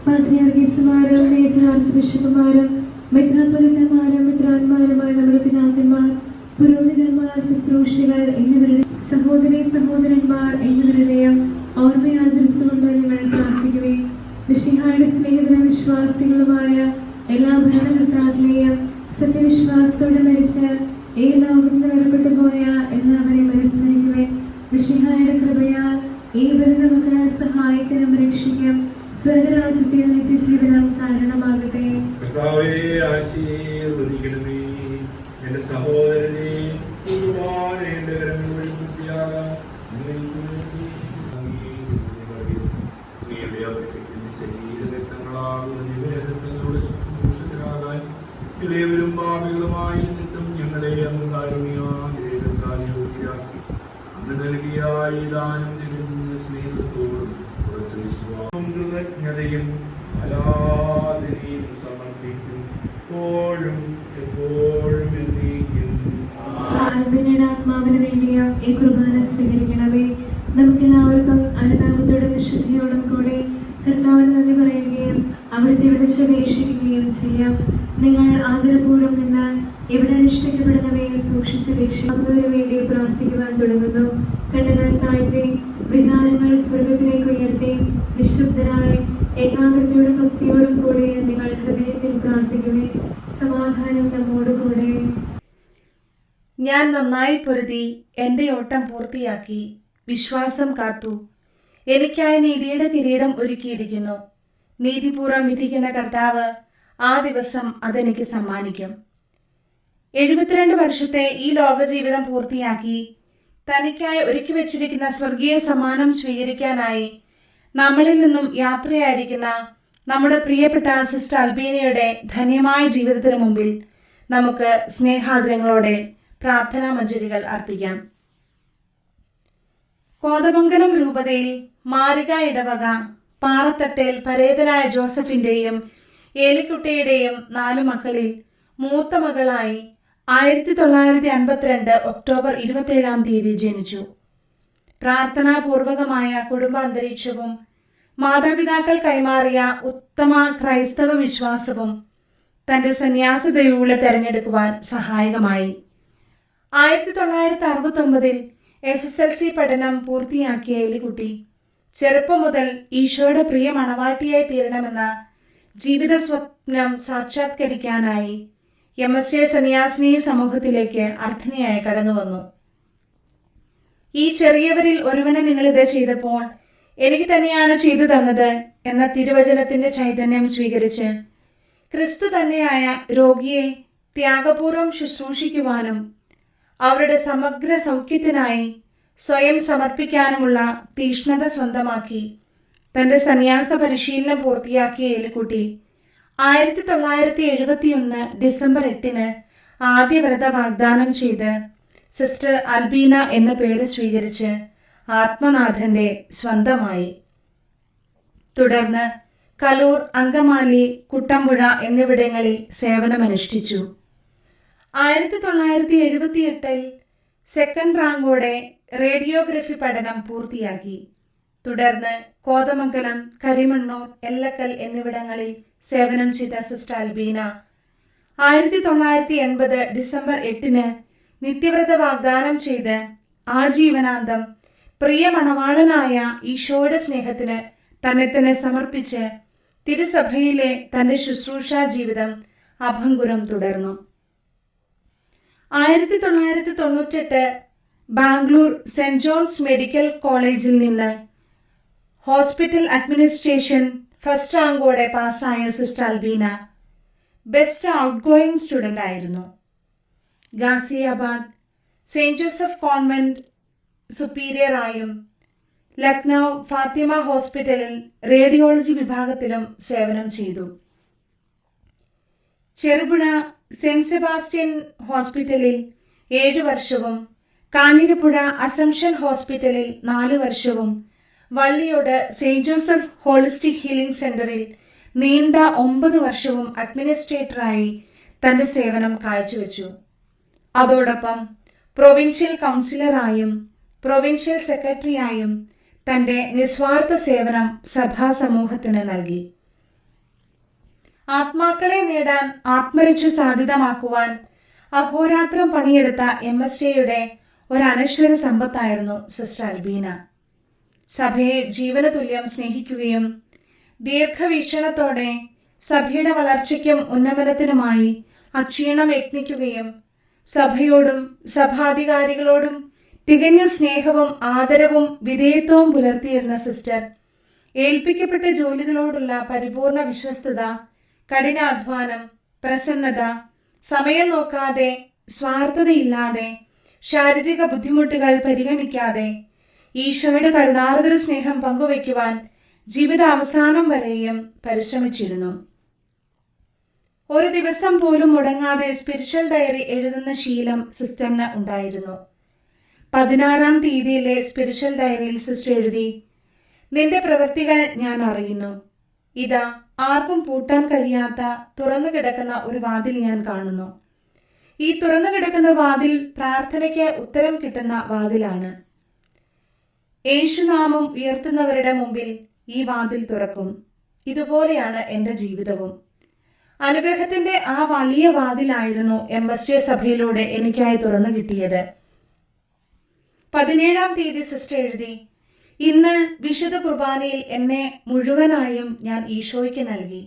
പാത്രിയാർക്കീസുമാരും മേജർ ആർച്ച് ബിഷപ്പുമാരും മെത്രാപ്പൊലീത്തമാരും മെത്രാന്മാരുമായ നമ്മുടെ പിതാക്കന്മാർ, പുരോഹിതന്മാർ, ശുശ്രൂഷികൾ എന്നിവരുടെ സഹോദരി സഹോദരന്മാർ എന്നിവരുടെയും ഓർമ്മയാചരിച്ചുകൊണ്ട് ഞങ്ങൾ പ്രാർത്ഥിക്കുകയും മിശിഹായുടെ സ്നേഹിതരും വിശ്വാസികളുമായ എല്ലാ ഭരണകർത്താക്കളെയും സത്യവിശ്വാസത്തോടെ മരിച്ച് ഈ ലോകത്ത് നിന്ന് വേർപെട്ടു പോയ എല്ലാവരെയും അനുസ്മരിക്കുകയും മിശിഹായുടെ കൃപയാൽ ഈ ബലി നമുക്ക് സഹായിക്കാനും രക്ഷിക്കാം. സ്വർഗരാജ്യത്തിൽ നിത്യജീവനം കാരണമാകട്ടെ. കർത്താവേ ആശീർവദിക്കണമേ. എന്റെ സഹോദരനെ എന്റെ കരങ്ങൾ വഴി പൂർത്തിയാകാം. ശരീരങ്ങളാകുന്ന ശുശ്രൂഷത്തിനാകാൻ ഇളയവരും പാപികളുമായി നിന്നിട്ടും ഞങ്ങളെ അങ്ങ് കാരുണ്യത്താൽ യോഗ്യരാക്കി. അങ്ങ് നൽകിയ ഈ ദാനം തികഞ്ഞ സ്നേഹത്തോടും കുറച്ച് വിശ്വാസവും കൃതജ്ഞതയും ആരാധനയും സമർപ്പിക്കും. എപ്പോഴും എപ്പോഴും എന്നേക്കും. ആത്മാവിന് വേണ്ടിയ ഈ കുർബാന സ്വീകരിക്കണമേ. നമുക്കെല്ലാവർക്കും അനുതാപത്തോടും വിശുദ്ധിയോടും കൂടി കർത്താവിന് നന്ദി പറയുകയും അവിടുത്തെ വിളിച്ചപേക്ഷിക്കുകയും ചെയ്യാം. നിങ്ങൾ ആദരപൂർവ്വം നിന്ന് ഇവിടെ അനുഷ്ഠിക്കപ്പെടുന്നവയെ സൂക്ഷിച്ച് രക്ഷിക്കുന്നതിന് വേണ്ടി പ്രാർത്ഥിക്കുവാൻ തുടങ്ങുന്നു. കണ്ണുകൾ താഴ്ത്തി വിചാരങ്ങൾ സ്വർഗത്തിലേക്ക് ഉയർത്തി നിശബ്ദരായി ഏകാഗ്രതയോടും ഭക്തിയോടും കൂടി നിങ്ങൾ ഹൃദയത്തിൽ പ്രാർത്ഥിക്കുവേ. സമാധാനം നമ്മോടുകൂടെ. ഞാൻ നന്നായി പൊരുതി എൻ്റെ ഓട്ടം പൂർത്തിയാക്കി, വിശ്വാസം കാത്തു. എനിക്കായി നീതിയുടെ കിരീടം ഒരുക്കിയിരിക്കുന്നു. നീതിപൂർവ്വം വിധിക്കുന്ന കർത്താവ് ആ ദിവസം അതെനിക്ക് സമ്മാനിക്കും. 72 വർഷത്തെ ഈ ലോകജീവിതം പൂർത്തിയാക്കി തനിക്കായി ഒരുക്കി വച്ചിരിക്കുന്ന സ്വർഗീയ സമ്മാനം സ്വീകരിക്കാനായി നമ്മളിൽ നിന്നും യാത്രയായിരിക്കുന്ന നമ്മുടെ പ്രിയപ്പെട്ട സിസ്റ്റർ അൽബീനയുടെ ധന്യമായ ജീവിതത്തിന് മുമ്പിൽ നമുക്ക് സ്നേഹാദരങ്ങളോടെ പ്രാർത്ഥനാ മഞ്ജരികൾ അർപ്പിക്കാം. കോതമംഗലം രൂപതയിൽ മാരിക ഇടവക പാറത്തട്ടേൽ പരേതനായ ജോസഫിന്റെയും ഏലിക്കുട്ടിയുടെയും 4 മക്കളിൽ മൂത്ത മകളായി 1952 ഒക്ടോബർ 27 ജനിച്ചു. പ്രാർത്ഥനാപൂർവകമായ കുടുംബാന്തരീക്ഷവും മാതാപിതാക്കൾ കൈമാറിയ ഉത്തമ ക്രൈസ്തവ വിശ്വാസവും തന്റെ സന്യാസ ദൈവങ്ങളെ തെരഞ്ഞെടുക്കുവാൻ സഹായകമായി. 1969 SSLC പഠനം പൂർത്തിയാക്കിയ എലിക്കുട്ടി ചെറുപ്പം മുതൽ ഈശോയുടെ പ്രിയ മണവാട്ടിയായി തീരണമെന്ന ജീവിത സ്വപ്നം സാക്ഷാത്കരിക്കാനായി MSA സന്യാസിനി സമൂഹത്തിലേക്ക് അർത്ഥനയായി കടന്നുവന്നു. ഈ ചെറിയവരിൽ ഒരുവനെ നിങ്ങളിത് ചെയ്തപ്പോൾ എനിക്ക് തന്നെയാണ് ചെയ്തു തന്നത് എന്ന തിരുവചനത്തിന്റെ ചൈതന്യം സ്വീകരിച്ച് ക്രിസ്തു തന്നെയായ രോഗിയെ ത്യാഗപൂർവം ശുശ്രൂഷിക്കുവാനും അവരുടെ സമഗ്ര സൗഖ്യത്തിനായി സ്വയം സമർപ്പിക്കാനുമുള്ള തീഷ്ണത സ്വന്തമാക്കി തന്റെ സന്യാസ പരിശീലനം പൂർത്തിയാക്കിയ എലിക്കുട്ടി 1971 ഡിസംബർ 8 ആദ്യ വ്രത വാഗ്ദാനം ചെയ്ത് സിസ്റ്റർ അൽബീന എന്ന പേര് സ്വീകരിച്ച് ആത്മനാഥന്റെ സ്വന്തമായി. തുടർന്ന് കലൂർ, അങ്കമാലി, കുട്ടമ്പുഴ എന്നിവിടങ്ങളിൽ സേവനമനുഷ്ഠിച്ചു. 1978 സെക്കൻഡ് റാങ്കോടെ റേഡിയോഗ്രഫി പഠനം പൂർത്തിയാക്കി. തുടർന്ന് കോതമംഗലം, കരിമണ്ണൂർ, എല്ലക്കൽ എന്നിവിടങ്ങളിൽ സേവനം ചെയ്ത സിസ്റ്റർ അൽബീന 1980 ഡിസംബർ 8 നിത്യവ്രത വാഗ്ദാനം ചെയ്ത് ആജീവനാന്തം പ്രിയ മണവാളനായ ഈശോയുടെ സ്നേഹത്തിന് തന്നെ തന്നെ സമർപ്പിച്ച് തിരുസഭയിലെ തന്റെ ശുശ്രൂഷാ ജീവിതം അഭംഗുരം തുടർന്നു. 1998 ബാംഗ്ലൂർ സെന്റ് ജോൺസ് മെഡിക്കൽ കോളേജിൽ നിന്ന് ഹോസ്പിറ്റൽ അഡ്മിനിസ്ട്രേഷൻ ഫസ്റ്റ് റാങ്കോടെ പാസ്സായ sister Albina best outgoing student ആയിരുന്നു. ഗാസിയാബാദ് സെന്റ് ജോസഫ് കോൺവെന്റ് സുപ്പീരിയറായും ലക്നൗ ഫാത്തിമ ഹോസ്പിറ്റലിൽ റേഡിയോളജി വിഭാഗത്തിലും സേവനം ചെയ്തു. ചെറുപുഴ സെന്റ് സെബാസ്റ്റ്യൻ ഹോസ്പിറ്റലിൽ 7 വർഷവും കാഞ്ഞിരപ്പുഴ അസംഷൻ ഹോസ്പിറ്റലിൽ 4 വർഷവും Valliyode saint Joseph holistic healing സെന്ററിൽ നീണ്ട 9 വർഷവും അഡ്മിനിസ്ട്രേറ്ററായി തന്റെ സേവനം കാഴ്ചവെച്ചു. അതോടൊപ്പം പ്രൊവിൻഷ്യൽ കൗൺസിലറായും പ്രൊവിൻഷ്യൽ സെക്രട്ടറിയായും തന്റെ നിസ്വാർത്ഥ സേവനം സഭാ സമൂഹത്തിന് നൽകി. ആത്മാക്കളെ നേടാൻ ആത്മരക്ഷ സാധ്യതമാക്കുവാൻ അഹോരാത്രം പണിയെടുത്ത MSAയുടെ ഒരു അനശ്വര സമ്പത്തായിരുന്നു സിസ്റ്റർ അൽബീന. സഭയെ ജീവന തുല്യം സ്നേഹിക്കുകയും ദീർഘവീക്ഷണത്തോടെ സഭയുടെ വളർച്ചയ്ക്കും ഉന്നമനത്തിനുമായി അക്ഷീണം യത്നിക്കുകയും സഭയോടും സഭാധികാരികളോടും തികഞ്ഞ സ്നേഹവും ആദരവും വിധേയത്വവും പുലർത്തിയിരുന്ന സിസ്റ്റർ ഏൽപ്പിക്കപ്പെട്ട ജോലികളോടുള്ള പരിപൂർണ വിശ്വസ്തത, കഠിനാധ്വാനം, പ്രസന്നത, സമയം നോക്കാതെ, സ്വാർത്ഥതയില്ലാതെ, ശാരീരിക ബുദ്ധിമുട്ടുകൾ പരിഗണിക്കാതെ ഈശോയുടെ കരുണാർദ്ര സ്നേഹം പങ്കുവയ്ക്കുവാൻ ജീവിതാവസാനം വരെയും പരിശ്രമിച്ചിരുന്നു. ഒരു ദിവസം പോലും മുടങ്ങാതെ സ്പിരിച്വൽ ഡയറി എഴുതുന്ന ശീലം സിസ്റ്ററിന് ഉണ്ടായിരുന്നു. 16-ാം തീയതിയിലെ സ്പിരിച്വൽ ഡയറിയിൽ സിസ്റ്റർ എഴുതി, നിന്റെ പ്രവൃത്തികൾ ഞാൻ അറിയുന്നു. ഇതാ ആർക്കും പൂട്ടാൻ കഴിയാത്ത തുറന്നു കിടക്കുന്ന ഒരു വാതിൽ ഞാൻ കാണുന്നു. ഈ തുറന്നു കിടക്കുന്ന വാതിൽ പ്രാർത്ഥനയ്ക്ക് ഉത്തരം കിട്ടുന്ന വാതിലാണ്. യേശുനാമം ഉയർത്തുന്നവരുടെ മുമ്പിൽ ഈ വാതിൽ തുറക്കും. ഇതുപോലെയാണ് എൻ്റെ ജീവിതവും. അനുഗ്രഹത്തിന്റെ ആ വലിയ വാതിലായിരുന്നു MSA സഭയിലൂടെ എനിക്കായി തുറന്നു കിട്ടിയത്. 17-ാം തീയതി സിസ്റ്റർ എഴുതി, ഇന്ന് വിശുദ്ധ കുർബാനയിൽ എന്നെ മുഴുവനായും ഞാൻ ഈശോയ്ക്ക് നൽകി.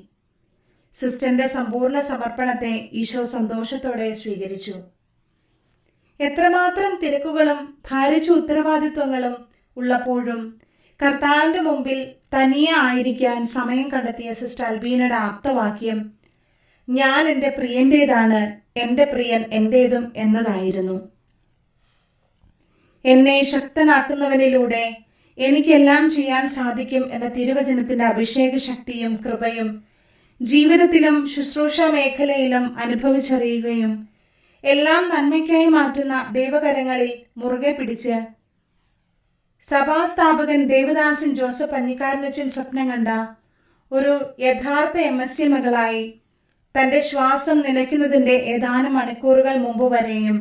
സിസ്റ്ററിന്റെ സമ്പൂർണ്ണ സമർപ്പണത്തെ ഈശോ സന്തോഷത്തോടെ സ്വീകരിച്ചു. എത്രമാത്രം തിരക്കുകളും ഭാരിച്ച ഉത്തരവാദിത്വങ്ങളും ഉള്ളപ്പോഴും കർത്താവിന്റെ മുമ്പിൽ തനിയെ ആയിരിക്കാൻ സമയം കണ്ടെത്തിയ സിസ്റ്റർ അൽബീനയുടെ ആപ്തവാക്യം ഞാൻ എൻ്റെ പ്രിയൻ്റേതാണ്, എൻ്റെ പ്രിയൻ എൻ്റേതും എന്നതായിരുന്നു. എന്നെ ശക്തനാക്കുന്നവനിലൂടെ എനിക്കെല്ലാം ചെയ്യാൻ സാധിക്കും എന്ന തിരുവചനത്തിന്റെ അഭിഷേക ശക്തിയും കൃപയും ജീവിതത്തിലും ശുശ്രൂഷ മേഖലയിലും അനുഭവിച്ചറിയുകയും എല്ലാം നന്മയ്ക്കായി മാറ്റുന്ന ദൈവകരങ്ങളിൽ മുറുകെ പിടിച്ച് സഭാസ്ഥാപകൻ ദേവദാസൻ ജോസഫ് പഞ്ഞിക്കാരനച്ചൻ സ്വപ്നം കണ്ട ഒരു യഥാർത്ഥ MSA മകളായി തന്റെ ശ്വാസം നിലയ്ക്കുന്നതിന്റെ ഏതാനും മണിക്കൂറുകൾ മുമ്പ് വരെയും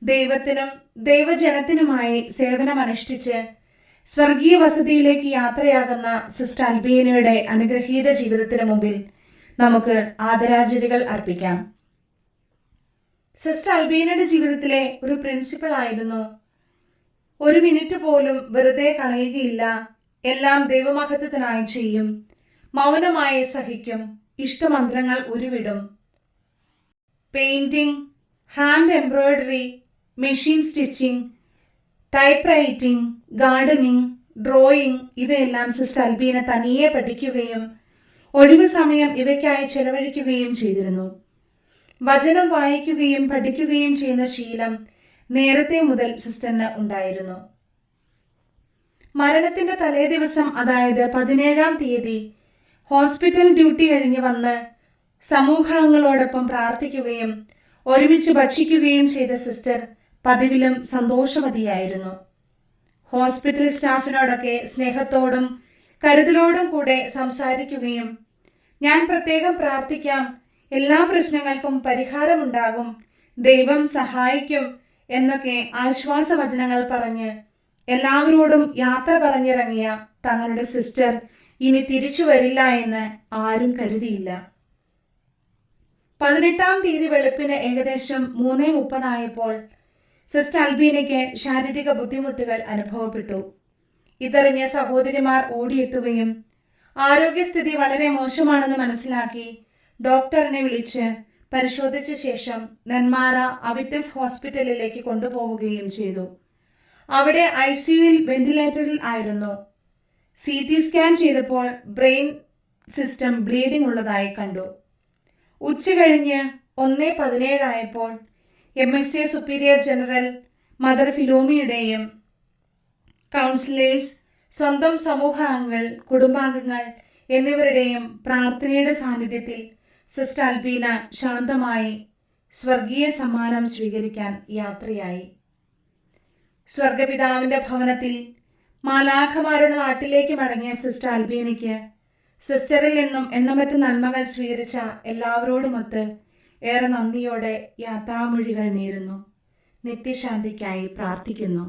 ദൈവത്തിനും ദൈവജനത്തിനുമായി സേവനമനുഷ്ഠിച്ച് സ്വർഗീയ വസതിയിലേക്ക് യാത്രയാകുന്ന സിസ്റ്റർ അൽബീനയുടെ അനുഗ്രഹീത ജീവിതത്തിന് മുമ്പിൽ നമുക്ക് ആദരാഞ്ജലികൾ അർപ്പിക്കാം. സിസ്റ്റർ അൽബീനയുടെ ജീവിതത്തിലെ ഒരു പ്രിൻസിപ്പൽ ആയിരുന്നു, ഒരു മിനിറ്റ് പോലും വെറുതെ കളയുകയില്ല, എല്ലാം ദൈവമഹത്വത്തിനായി ചെയ്യും, മൗനമായി സഹിക്കും, ഇഷ്ടമന്ത്രങ്ങൾ ഉരുവിടും. Painting, hand embroidery, machine stitching, typewriting, gardening, drawing ഇവയെല്ലാം സിസ്റ്റർ അൽബീന തനിയെ പഠിക്കുകയും ഒഴിവ് സമയം ഇവയ്ക്കായി ചെലവഴിക്കുകയും ചെയ്തിരുന്നു. വചനം വായിക്കുകയും പഠിക്കുകയും ചെയ്യുന്ന ശീലം നേരത്തെ മുതൽ സിസ്റ്ററിന് ഉണ്ടായിരുന്നു. മരണത്തിന്റെ തലേ ദിവസം, അതായത് 17-ാം തീയതി ഹോസ്പിറ്റൽ ഡ്യൂട്ടി കഴിഞ്ഞ് വന്ന് സമൂഹാംഗങ്ങളോടൊപ്പം പ്രാർത്ഥിക്കുകയും ഒരുമിച്ച് ഭക്ഷിക്കുകയും ചെയ്ത സിസ്റ്റർ പതിവിലും സന്തോഷവതിയായിരുന്നു. ഹോസ്പിറ്റൽ സ്റ്റാഫിനോടൊക്കെ സ്നേഹത്തോടും കരുതലോടും കൂടെ സംസാരിക്കുകയും ഞാൻ പ്രത്യേകം പ്രാർത്ഥിക്കാം, എല്ലാ പ്രശ്നങ്ങൾക്കും പരിഹാരമുണ്ടാകും, ദൈവം സഹായിക്കും എന്നൊക്കെ ആശ്വാസവചനങ്ങൾ പറഞ്ഞ് എല്ലാവരോടും യാത്ര പറഞ്ഞിറങ്ങിയ തങ്ങളുടെ സിസ്റ്റർ ഇനി തിരിച്ചു വരില്ല എന്ന് ആരും കരുതിയില്ല. 18-ാം തീയതി വെളുപ്പിന് ഏകദേശം 3:30 ആയപ്പോൾ സിസ്റ്റർ അൽബീനയ്ക്ക് ശാരീരിക ബുദ്ധിമുട്ടുകൾ അനുഭവപ്പെട്ടു. ഇതറിഞ്ഞ സഹോദരിമാർ ഓടിയെത്തുകയും ആരോഗ്യസ്ഥിതി വളരെ മോശമാണെന്ന് മനസ്സിലാക്കി ഡോക്ടറിനെ വിളിച്ച് പരിശോധിച്ച ശേഷം നെന്മാറ അവിറ്റസ് ഹോസ്പിറ്റലിലേക്ക് കൊണ്ടുപോവുകയും ചെയ്തു. അവിടെ ICUവിൽ വെന്റിലേറ്ററിൽ ആയിരുന്നു. CT സ്കാൻ ചെയ്തപ്പോൾ ബ്രെയിൻ സിസ്റ്റം ബ്ലീഡിംഗ് ഉള്ളതായി കണ്ടു. ഉച്ചകഴിഞ്ഞ് 1:17 ആയപ്പോൾ MSA സുപ്പീരിയർ ജനറൽ മദർ ഫിലോമിയുടെയും കൗൺസിലേഴ്സ്, സ്വന്തം സമൂഹാംഗങ്ങൾ, കുടുംബാംഗങ്ങൾ എന്നിവരുടെയും പ്രാർത്ഥനയുടെ സാന്നിധ്യത്തിൽ സിസ്റ്റർ അൽബീന ശാന്തമായി സ്വർഗീയ സമ്മാനം സ്വീകരിക്കാൻ യാത്രയായി. സ്വർഗപിതാവിന്റെ ഭവനത്തിൽ മാലാഖമാരുടെ നാട്ടിലേക്ക് മടങ്ങിയ സിസ്റ്റർ അൽബീനയ്ക്ക് സിസ്റ്ററിൽ നിന്നും എണ്ണമറ്റ നന്മകൾ സ്വീകരിച്ച എല്ലാവരോടുമൊത്ത് ഏറെ നന്ദിയോടെ യാത്രാമൊഴികൾ നേരുന്നു. നിത്യശാന്തിക്കായി പ്രാർത്ഥിക്കുന്നു.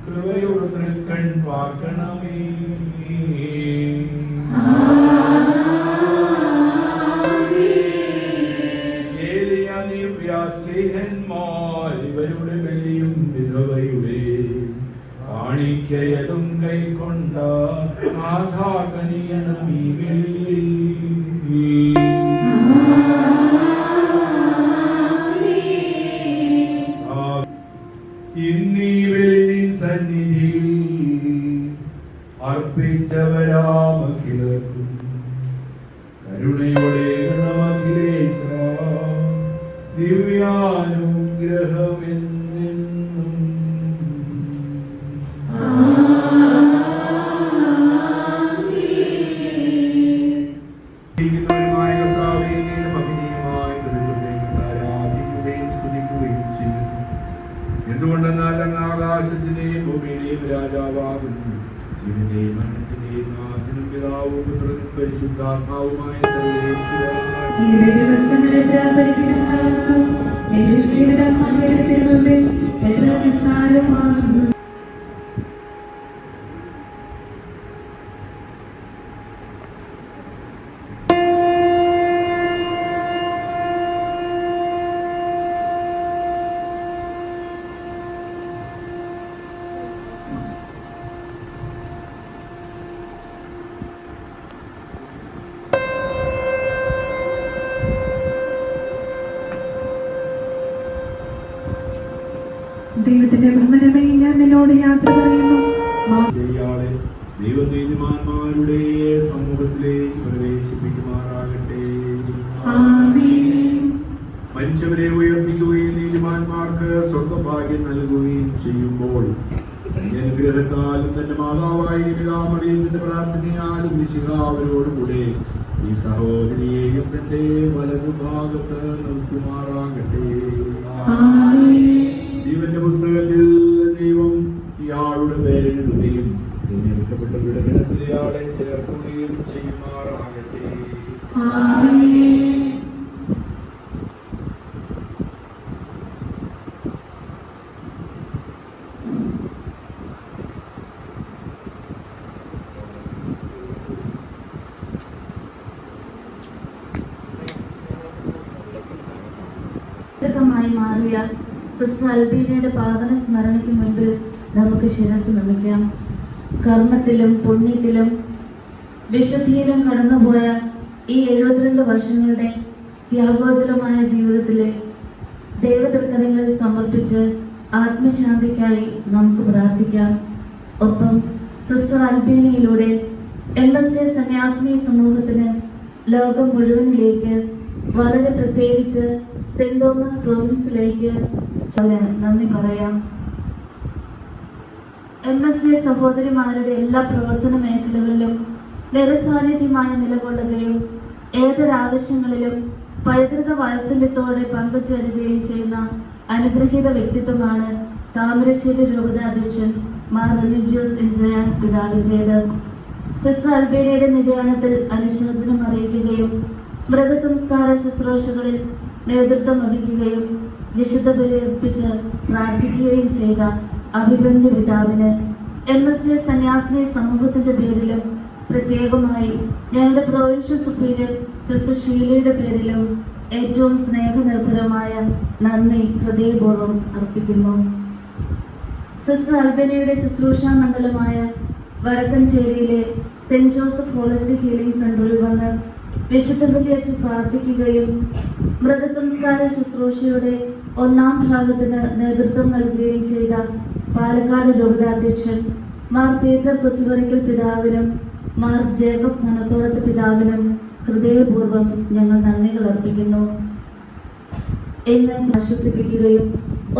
കൃപയോട് തൃക്കൺ പാർക്കണമേ. ഇവരുടെ ബലിയും വിധവയുടെ കാണിക്കയതും കൈക്കൊണ്ട ആഘാകനിയണമീ ബലിയിൽ. ഇന്നീ ബലി സന്നിധിയിൽ അർപ്പിച്ചവരാമഖിലർക്കും കരുണയോടെ ഗണമഖിലേശ ദിവ്യാനുഗ്രഹമെന്നെന്നും. എന്തുകൊണ്ടെന്നാൽ അങ്ങ് ആകാശത്തിന്റെയും ഭൂമിയുടെയും രാജാവാകുന്നു. ജീവന്റെയും മരണത്തിന്റെയും നാഥനും പിതാവും പുത്രനും പരിശുദ്ധാത്മാവുമായ സർവ്വേശ്വരാ. ദൈവത്തിന്റെ ബഹുമാനമേ, ഞാൻ നിന്നോട് യാത്ര പറയുന്നു. ദൈവനീതിമാന്മാരുടെ സമൂഹത്തിലേക്ക് പ്രവേശിപ്പിക്കുമാറാകട്ടെ. മരിച്ചവരെ ഉയർപ്പിക്കുകയും നീതിമാന്മാർക്ക് സ്വർഗഭാഗ്യം നൽകുകയും ചെയ്യുമ്പോൾ അനുഗ്രഹത്താലും തന്റെ മാതാവായ മറിയത്തിന്റെ പ്രാർത്ഥനയാലും മിശിഹ അവരോടുകൂടെ ഈ സഹോദരിയെയും തന്റെ വലതുഭാഗത്ത് നിർത്തുമാറാകട്ടെ. ജീവന്റെ പുസ്തകത്തിൽ ദൈവം ഇയാളുടെ പേരെഴുതുകയും ഇയാളെ ചേർക്കുകയും ചെയ്യുമാറാകട്ടെ. മായി മാറിയ സിസ്റ്റർ അൽബീനയുടെ പാവന സ്മരണയ്ക്ക് മുൻപിൽ നമുക്ക് ശിരസ് നമിക്കാം. കർമ്മത്തിലും പുണ്യത്തിലും വിശുദ്ധിയിലും കടന്നുപോയ ഈ 72 വർഷങ്ങളുടെ ത്യാഗോജലമായ ജീവിതത്തിലെ ദൈവതൃക്കരങ്ങളിൽ സമർപ്പിച്ച് ആത്മശാന്തിക്കായി നമുക്ക് പ്രാർത്ഥിക്കാം. ഒപ്പം സിസ്റ്റർ അൽബീനയിലൂടെ MSJ സന്യാസിനി സമൂഹത്തിന് ലോകം മുഴുവനിലേക്ക്, വളരെ പ്രത്യേകിച്ച് സെന്റ് തോമസ് പ്രൊവിൻസിലേക്ക് നന്ദി പറയാം. MSJ സഹോദരിമാരുടെ എല്ലാ പ്രവർത്തന മേഖലകളിലും നിരസാന്നിധ്യമായി നിലകൊള്ളുകയും ഏതൊരാവശ്യങ്ങളിലും പൈതൃക വാത്സല്യത്തോടെ പങ്കുചേരുകയും ചെയ്യുന്ന അനുഗ്രഹീത വ്യക്തിത്വമാണ് താമരശ്ശേരി രൂപതാധ്യക്ഷൻ മാർ റിലിജിയോസ് ഇൻസയാൻ പിതാവിൻ്റേത്. സിസ്റ്റർ അൽബീനയുടെ നിര്യാണത്തിൽ അനുശോചനം അറിയിക്കുകയും മൃതസംസ്കാര ശുശ്രൂഷകളിൽ നേതൃത്വം വഹിക്കുകയും വിശുദ്ധ ബലിയർപ്പിച്ച് പ്രാർത്ഥിക്കുകയും ചെയ്ത അഭിമന്യ പിതാവിന് MSJ സന്യാസിനി സമൂഹത്തിന്റെ പേരിലും പ്രത്യേകമായി ഞങ്ങളുടെ പ്രൊവിൻഷ്യൽ സുപ്പീരിയർ സിസ്റ്റർ ഷീലയുടെ പേരിലും ഏറ്റവും സ്നേഹനിർഭരമായ നന്ദി ഹൃദയപൂർവ്വം അർപ്പിക്കുന്നു. സിസ്റ്റർ അൽബീനയുടെ ശുശ്രൂഷാ മണ്ഡലമായ വടക്കഞ്ചേരിയിലെ സെന്റ് ജോസഫ് ഹോളിസ്റ്റിക് ഹീലിംഗ് സെന്ററിൽ വന്ന് വിശുദ്ധ ബലിയർപ്പിച്ച് പ്രാർത്ഥിക്കുകയും മൃതസംസ്കാര ശുശ്രൂഷയുടെ 1-ാം ഭാഗത്തിന് നേതൃത്വം നൽകുകയും ചെയ്ത പാലക്കാട് രൂപതാധ്യക്ഷൻ മാർ പീറ്റർ കൊച്ചുപുരയ്ക്കൽ പിതാവിനും മാർ ജേക്കബ് മനത്തോടത്ത് പിതാവിനും ഹൃദയപൂർവ്വം ഞങ്ങൾ നന്ദികൾ അർപ്പിക്കുന്നു. എന്ന് ആശ്വസിപ്പിക്കുകയും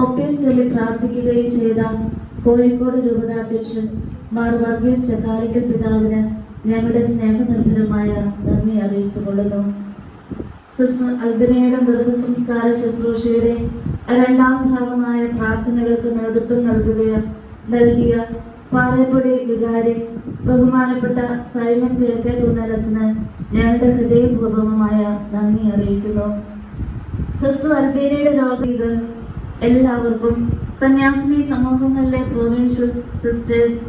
ഒപ്പീസ് ചൊല്ലി പ്രാർത്ഥിക്കുകയും ചെയ്ത കോഴിക്കോട് രൂപതാധ്യക്ഷൻ മാർ വർഗീസ് ചക്കാലിക്കൽ പിതാവിന് ഞങ്ങളുടെ സ്നേഹനിർഭരമായ നന്ദി അറിയിച്ചു കൊള്ളുന്നു. സിസ്റ്റർ അൽബീനയുടെ മൃതസംസ്കാര ശുശ്രൂഷയുടെ 2-ാം ഭാഗമായ പ്രാർത്ഥനകൾക്ക് നേതൃത്വം നൽകിയ പാറേപ്പടി വികാരി ബഹുമാനപ്പെട്ട സൈമൺ കിഴക്കേത്തൂന്നലച്ചന് ഞങ്ങളുടെ ഹൃദയപൂർവ്വമായ നന്ദി അറിയിക്കുന്നു. സിസ്റ്റർ അൽബീനയുടെ രോഗം എല്ലാവർക്കും, സന്യാസിനി സമൂഹങ്ങളിലെ പ്രൊവിൻഷ്യൽ സിസ്റ്റേഴ്സ്,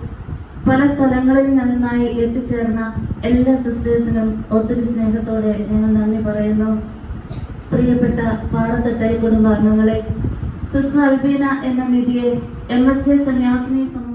പല സ്ഥലങ്ങളിൽ നിന്നായി എത്തിച്ചേർന്ന എല്ലാ സിസ്റ്റേഴ്സിനും ഒത്തിരി സ്നേഹത്തോടെ ഞങ്ങൾ നന്ദി പറയുന്നു. പ്രിയപ്പെട്ട പാറത്തട്ടായി കുടുംബാംഗങ്ങളെ, സിസ്റ്റർ അൽബീന എന്ന നിധിയെ MSJ സന്യാസിനി സമൂഹത്തിൽ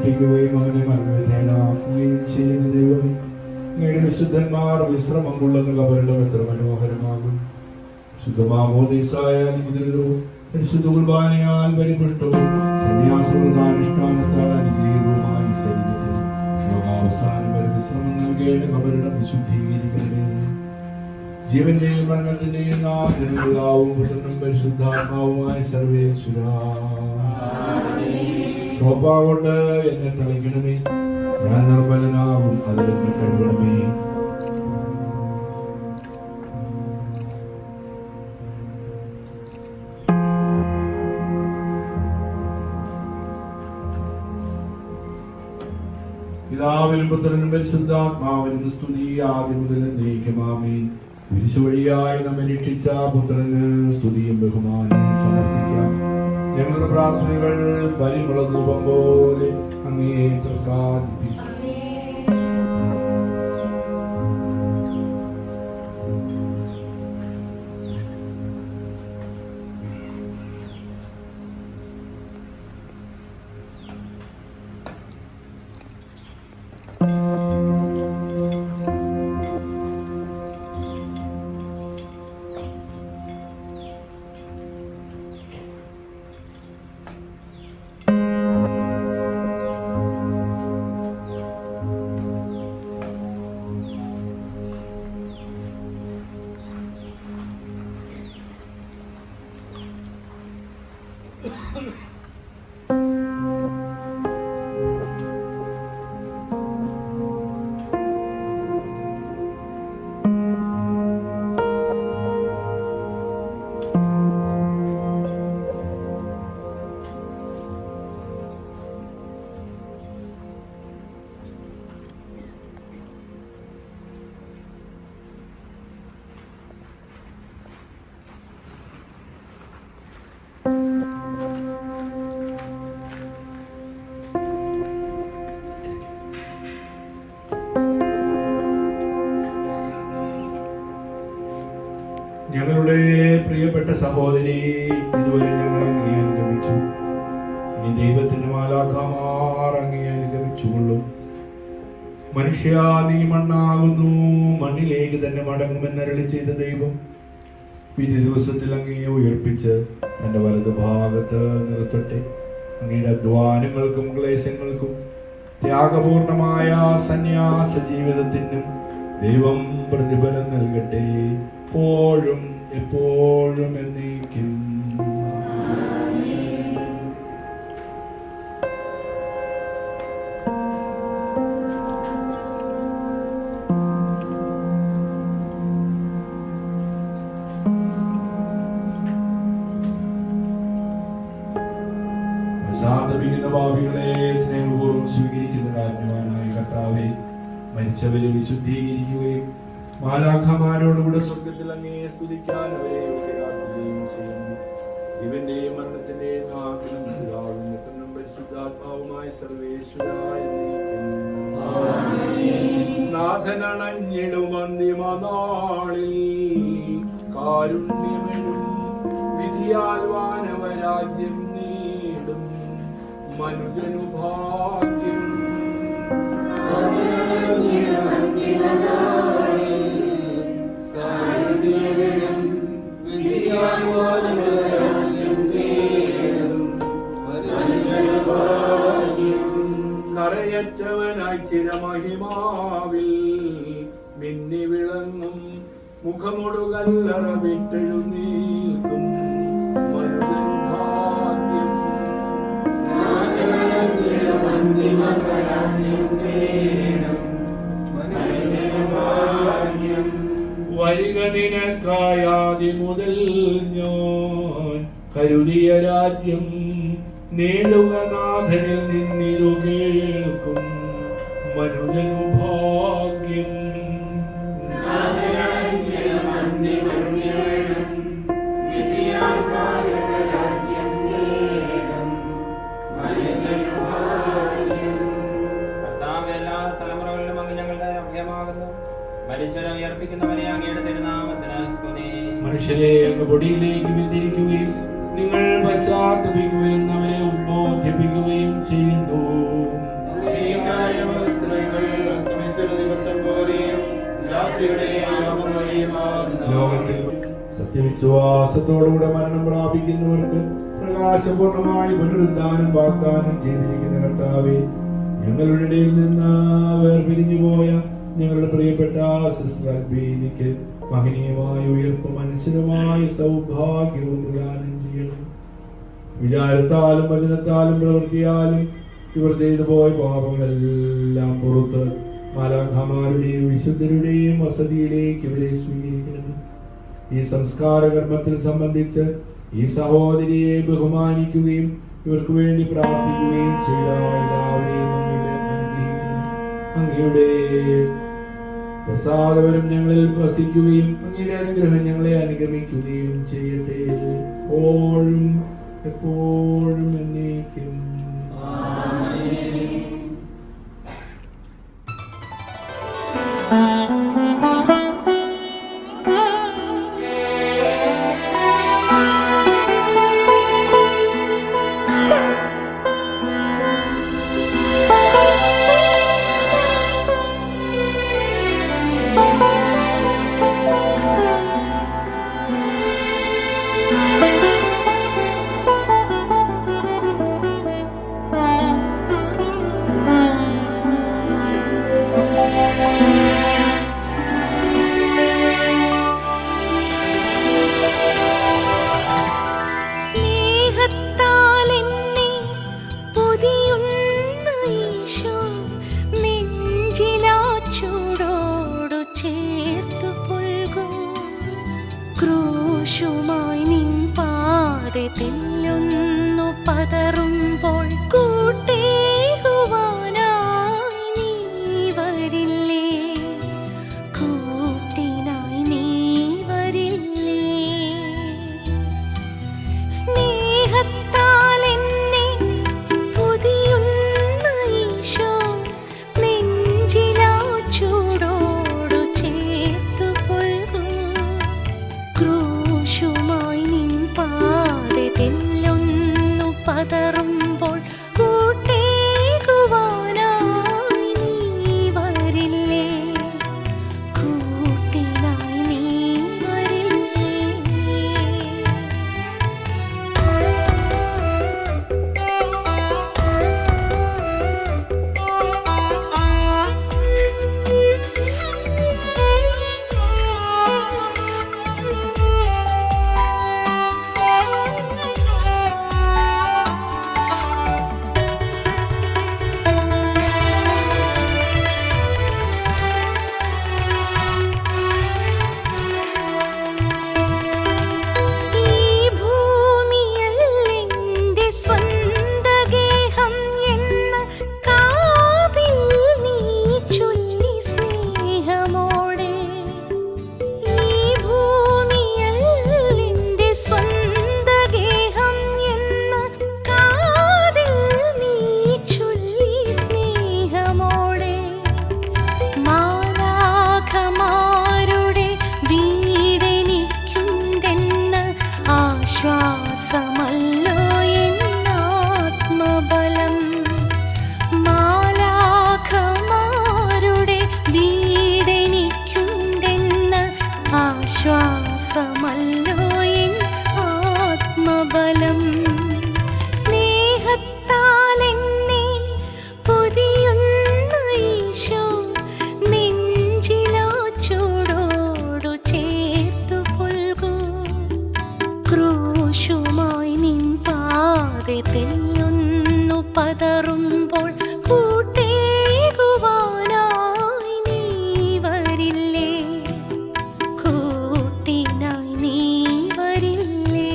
ഉയർപ്പിക്കുകയും അവനെ മരണവിധേയനാക്കുകയും ചെയ്യുന്ന ദൈവമേ, അങ്ങയുടെ വിശുദ്ധന്മാർ വിശ്രമം കൊള്ളുന്ന കബറിടം എത്ര മനോഹരമാകും. ശുദ്ധമാമോദീസായാൽ മുതിരവും പരിശുദ്ധ കുർബാനയാൽ പരിപുഷ്ടവും സന്യാസവൃതാനുഷ്ഠാനത്താൽ അനുഗ്രഹീതവുമായ ശരീരത്തിൽ ലോകാവസാനം വരെ വിശ്രമം നൽകേണ്ട കബറിടം വിശുദ്ധീകരിക്കണമേ. ജീവന്റെയും മരണത്തിന്റെയും നാഥനും പുത്രനും പരിശുദ്ധാത്മാവുമായ സർവേശ്വരാ, ശോഭ കൊണ്ട് എന്നെ തളിക്കണമേ. ഞാൻ നിർമ്മലനാകും, അതിലെന്നെ കഴുകണമേ. പിതാവിനും പുത്രനും പരിശുദ്ധാത്മാവിനും സ്തുതി, ആദ്യം മുതൽ എന്നേക്കും ആമേൻ. കുരിശ് വഴിയായി നമ്മെ രക്ഷിച്ച പുത്രന് സ്തുതിയും ബഹുമാനവും സമർപ്പിക്കാം. ഞങ്ങളുടെ പ്രാർത്ഥനകൾ പരിമള ധൂപം പോലെ അങ്ങേ പ്രസാദിപ്പിക്കും. ഞങ്ങളുടെ പ്രിയപ്പെട്ട സഹോദരി, ഇതുവരെ ഞങ്ങൾ അങ്ങേ അനുഗമിച്ചു. ഇനി ദൈവത്തിന്റെ മാലാഖമാർ അങ്ങേ അനുഗമിച്ചുകൊള്ളും. മനുഷ്യ, നീ മണ്ണാകുന്നു, മണ്ണിലേക്ക് തന്നെ മടങ്ങുമെന്നരുളി ചെയ്ത ദൈവം വിധി ദിവസത്തിൽ അങ്ങേ ഉയർപ്പിച്ച് തന്റെ വലതു ഭാഗത്ത് നിർത്തട്ടെ. അങ്ങയുടെ അധ്വാനങ്ങൾക്കും ക്ലേശങ്ങൾക്കും ത്യാഗപൂർണമായ സന്യാസ ജീവിതത്തിനും ദൈവം പ്രതിഫലം നൽകട്ടെ, എപ്പോഴും എപ്പോഴും എന്നേക്കും. പ്രസാദിപ്പിക്കുന്ന ഭാവികളെ സ്നേഹപൂർവ്വം സ്വീകരിക്കുന്ന കാരണവാനായ കർത്താവേ, മരിച്ചവരെ വിശുദ്ധീകരിക്കുകയും മാലാഖമാരോടുകൂടെ സ്വർഗത്തിൽ അങ്ങേ സ്തുതിക്കാൻ അവരെ യോഗ്യരാക്കുകയും ചെയ്യുന്നു. ജീവന്റെയും മരണത്തിന്റെയും നാഥനും പിതാവും പുത്രനും പരിശുദ്ധാത്മാവുമായ സർവേശ്വരായ നാഥനണഞ്ഞിടും അന്തിമനാളിൽ കാരുണ്യമെഴും വിധിയാൽ വാനവരാജ്യം നേടും മനുജനു ഭാഗ്യം. കരയറ്റവനായി ചിരമഹിമാവിൽ മിന്നി വിളങ്ങും മുഖമൊടുകല്ലറ വിട്ടെഴുന്നേൽക്കും മനുജൻ ഭാഗ്യം. വരിക നിനക്കായാതി മുതൽ ഞാൻ കരുതിയ രാജ്യം നേടുക നാഥനിൽ നിന്നിരു കേൾക്കും മനുജനു ഭാഗ്യം. എല്ലാ തലമുറകളിലും അങ്ങ് ഞങ്ങളുടെ അഭയമാകുന്നു. മരിച്ചവരെ ഉയർപ്പിക്കുന്നവനെ അങ്ങയുടെ തിരുനാമത്തിന് സ്തുതി. മനുഷ്യരെ അങ്ങ് പൊടിയിലേക്ക് ബന്ധിരിക്കുകയും നിങ്ങൾ പശ്ചാത്തപിക്കുകയും അവരെ ഉദ്ബോധിപ്പിക്കുകയും ചെയ്യുന്നു. ഈ കാര്യം സ്ത്രീകൾ അസ്തമിച്ചൊരു ദിവസം പോലെയും രാത്രിയുടെ യാമം പോലെയുമാകുന്നു. ലോകത്തിൽ സത്യവിശ്വാസത്തോടുകൂടെ മരണം പ്രാപിക്കുന്നവർക്ക് പ്രകാശപൂർണമായി പുനരുദ്ധാനം വാഗ്ദാനം ചെയ്തിരിക്കുന്ന കർത്താവേ, ഞങ്ങളുടെ ഇടയിൽ നിന്ന് വേർപിരിഞ്ഞു പോയ ഞങ്ങളുടെ പ്രിയപ്പെട്ട സിസ്റ്റർ അൽബീനിക്ക് മഹനീയമായ ഉയർപ്പ് മനുഷ്യനുമായ സൗഭാഗ്യവും പ്രദാനം ചെയ്യണം. വിചാരത്താലും വചനത്താലും പ്രവൃത്തിയാലും ഇവർ ചെയ്തു പോയ പാപങ്ങളെല്ലാം പുറത്ത് മാലാഖമാരുടെയും വിശുദ്ധരുടെയും വസതിയിലേക്ക് ഇവരെ സ്വീകരിക്കണം. ഈ സംസ്കാര കർമ്മത്തിൽ സംബന്ധിച്ച് ഈ സഹോദരിയെ ബഹുമാനിക്കുകയും ഇവർക്ക് വേണ്ടി പ്രാർത്ഥിക്കുകയും ചെയ്ത എല്ലാവരെയും അങ്ങയുടെ പ്രസാദവരം ഞങ്ങളിൽ വസിക്കുകയും അങ്ങയുടെ അനുഗ്രഹം ഞങ്ങളെ അനുഗമിക്കുകയും ചെയ്യട്ടെ, എപ്പോഴും എപ്പോഴും എന്നേക്കും. ക്രൂശുമായി നിൻ പാതെ തെല്ലൊന്നു പതറുമ്പോൾ കൂട്ടേകുവാനായി നീ വരില്ലേ, കൂട്ടിനായി നീ വരില്ലേ. സ്നേഹത്താൽ എന്നെ പൊതിയുന്ന ഈശോ നെഞ്ചിലാ ചൂടോടു ചേർത്തു കൊള്ളും. ക്രൂശുമായി നിൻ പാതെ തെല്ലൊന്നു പതറുമ്പോൾ കൂട്ടേകുവാനായി നീ വരില്ലേ, കൂട്ടിനായി നീ വരില്ലേ. സ്വന്തഗേഹം എന്ന് കാതിൽ നീ ചൊല്ലി സ്നേഹമോടെ, ഈ ഭൂമിയിൽ നിന്റെ സ്വന്തഗേഹം എന്ന് കാതിൽ നീ ചൊല്ലി സ്നേഹമോടെ. മാലാഖമാരുടെ വീടെനിക്കുണ്ടെന്ന് ആശ്വാസമല്ലോ ആത്മബലം. മാലാഖമാരുടെ വീടെനിക്കുണ്ടെന്ന് ആശ്വാസമല്ലോ എൻ ആത്മബലം. സ്നേഹത്താൽ എന്നെ പൊതിയുന്ന ഈശോ നെഞ്ചിലാ ചൂടോടു ചേർത്തു കൊള്ളും. ക്രൂശുമായി നിൻ പാതെ തെല്ലൊന്നു പതറുമ്പോൾ കൂട്ടേകുവാനായി നീ വരില്ലേ, കൂട്ടിനായി നീ വരില്ലേ.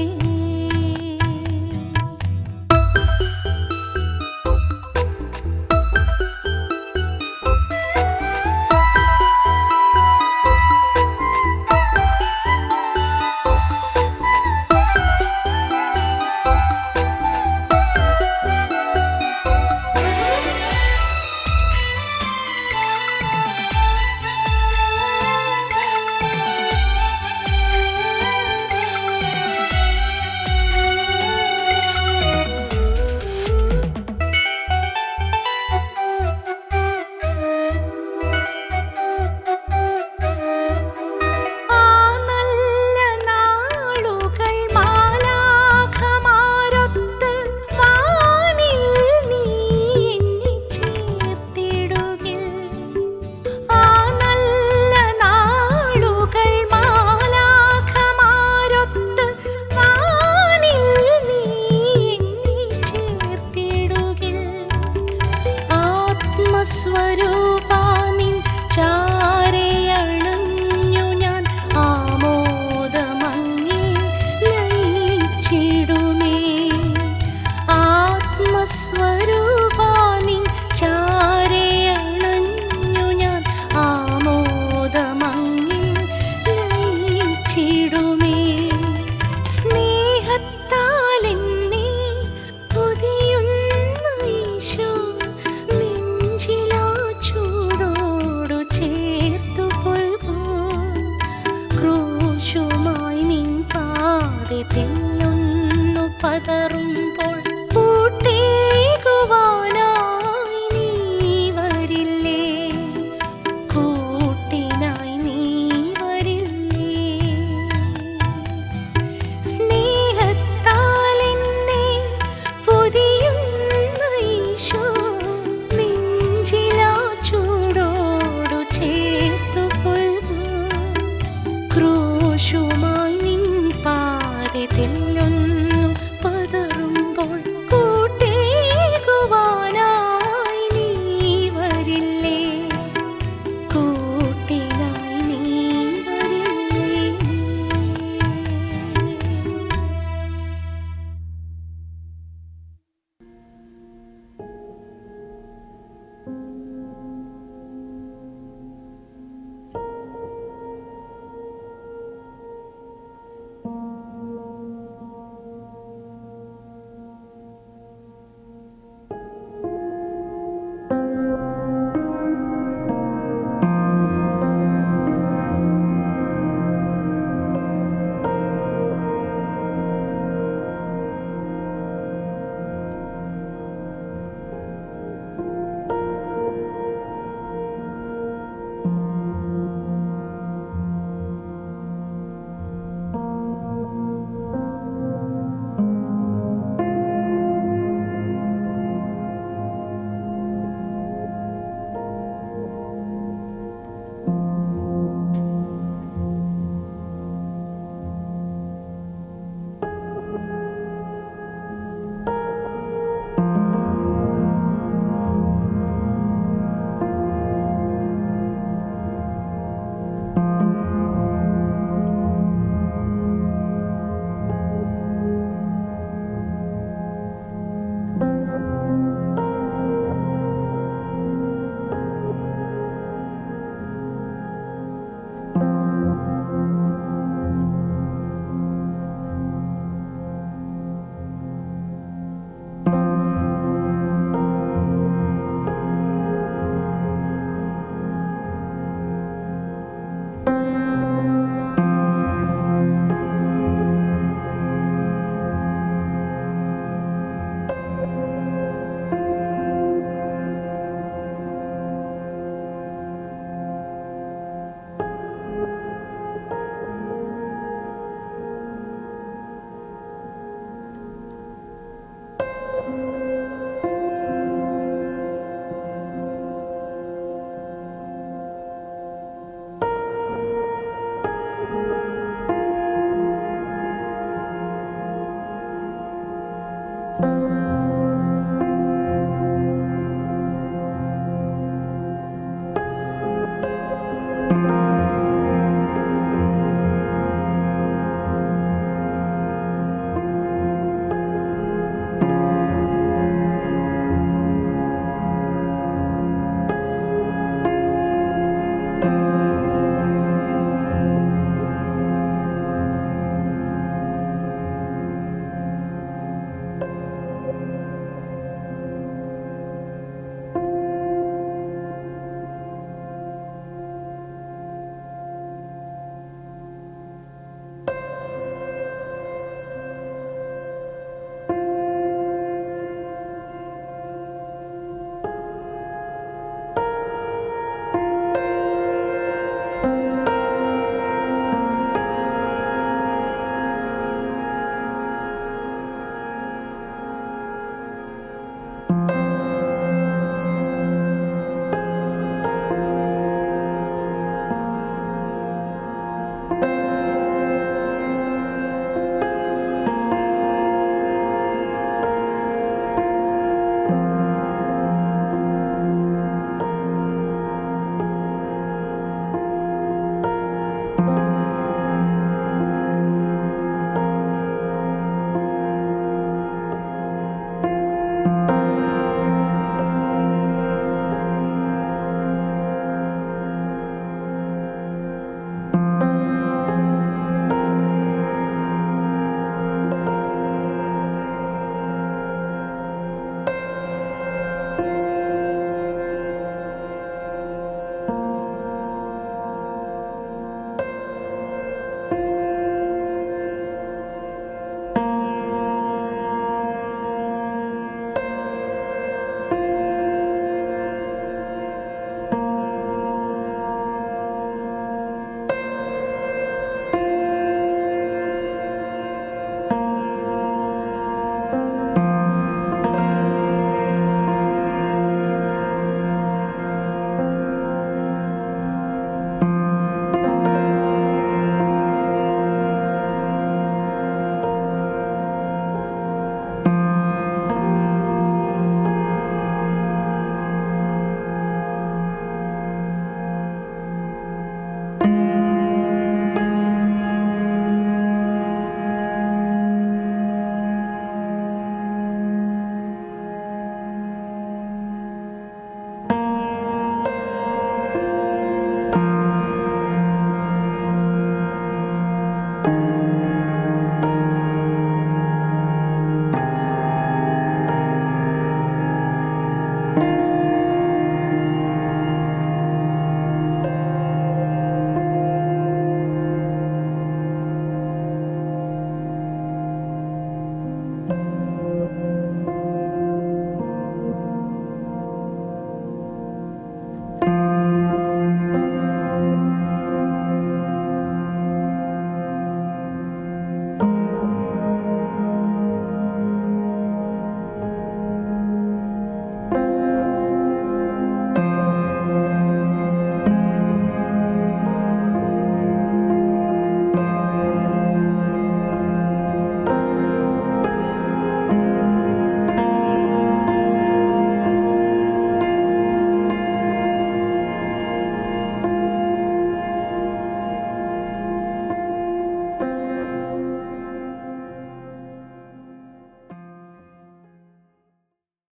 പാതെ തെല്ലുന്നു പതറുമ്പോൾ കൂട്ടേകുവാനായി നീ വരില്ലേ, കൂട്ടിനായി നീ വരില്ലേ.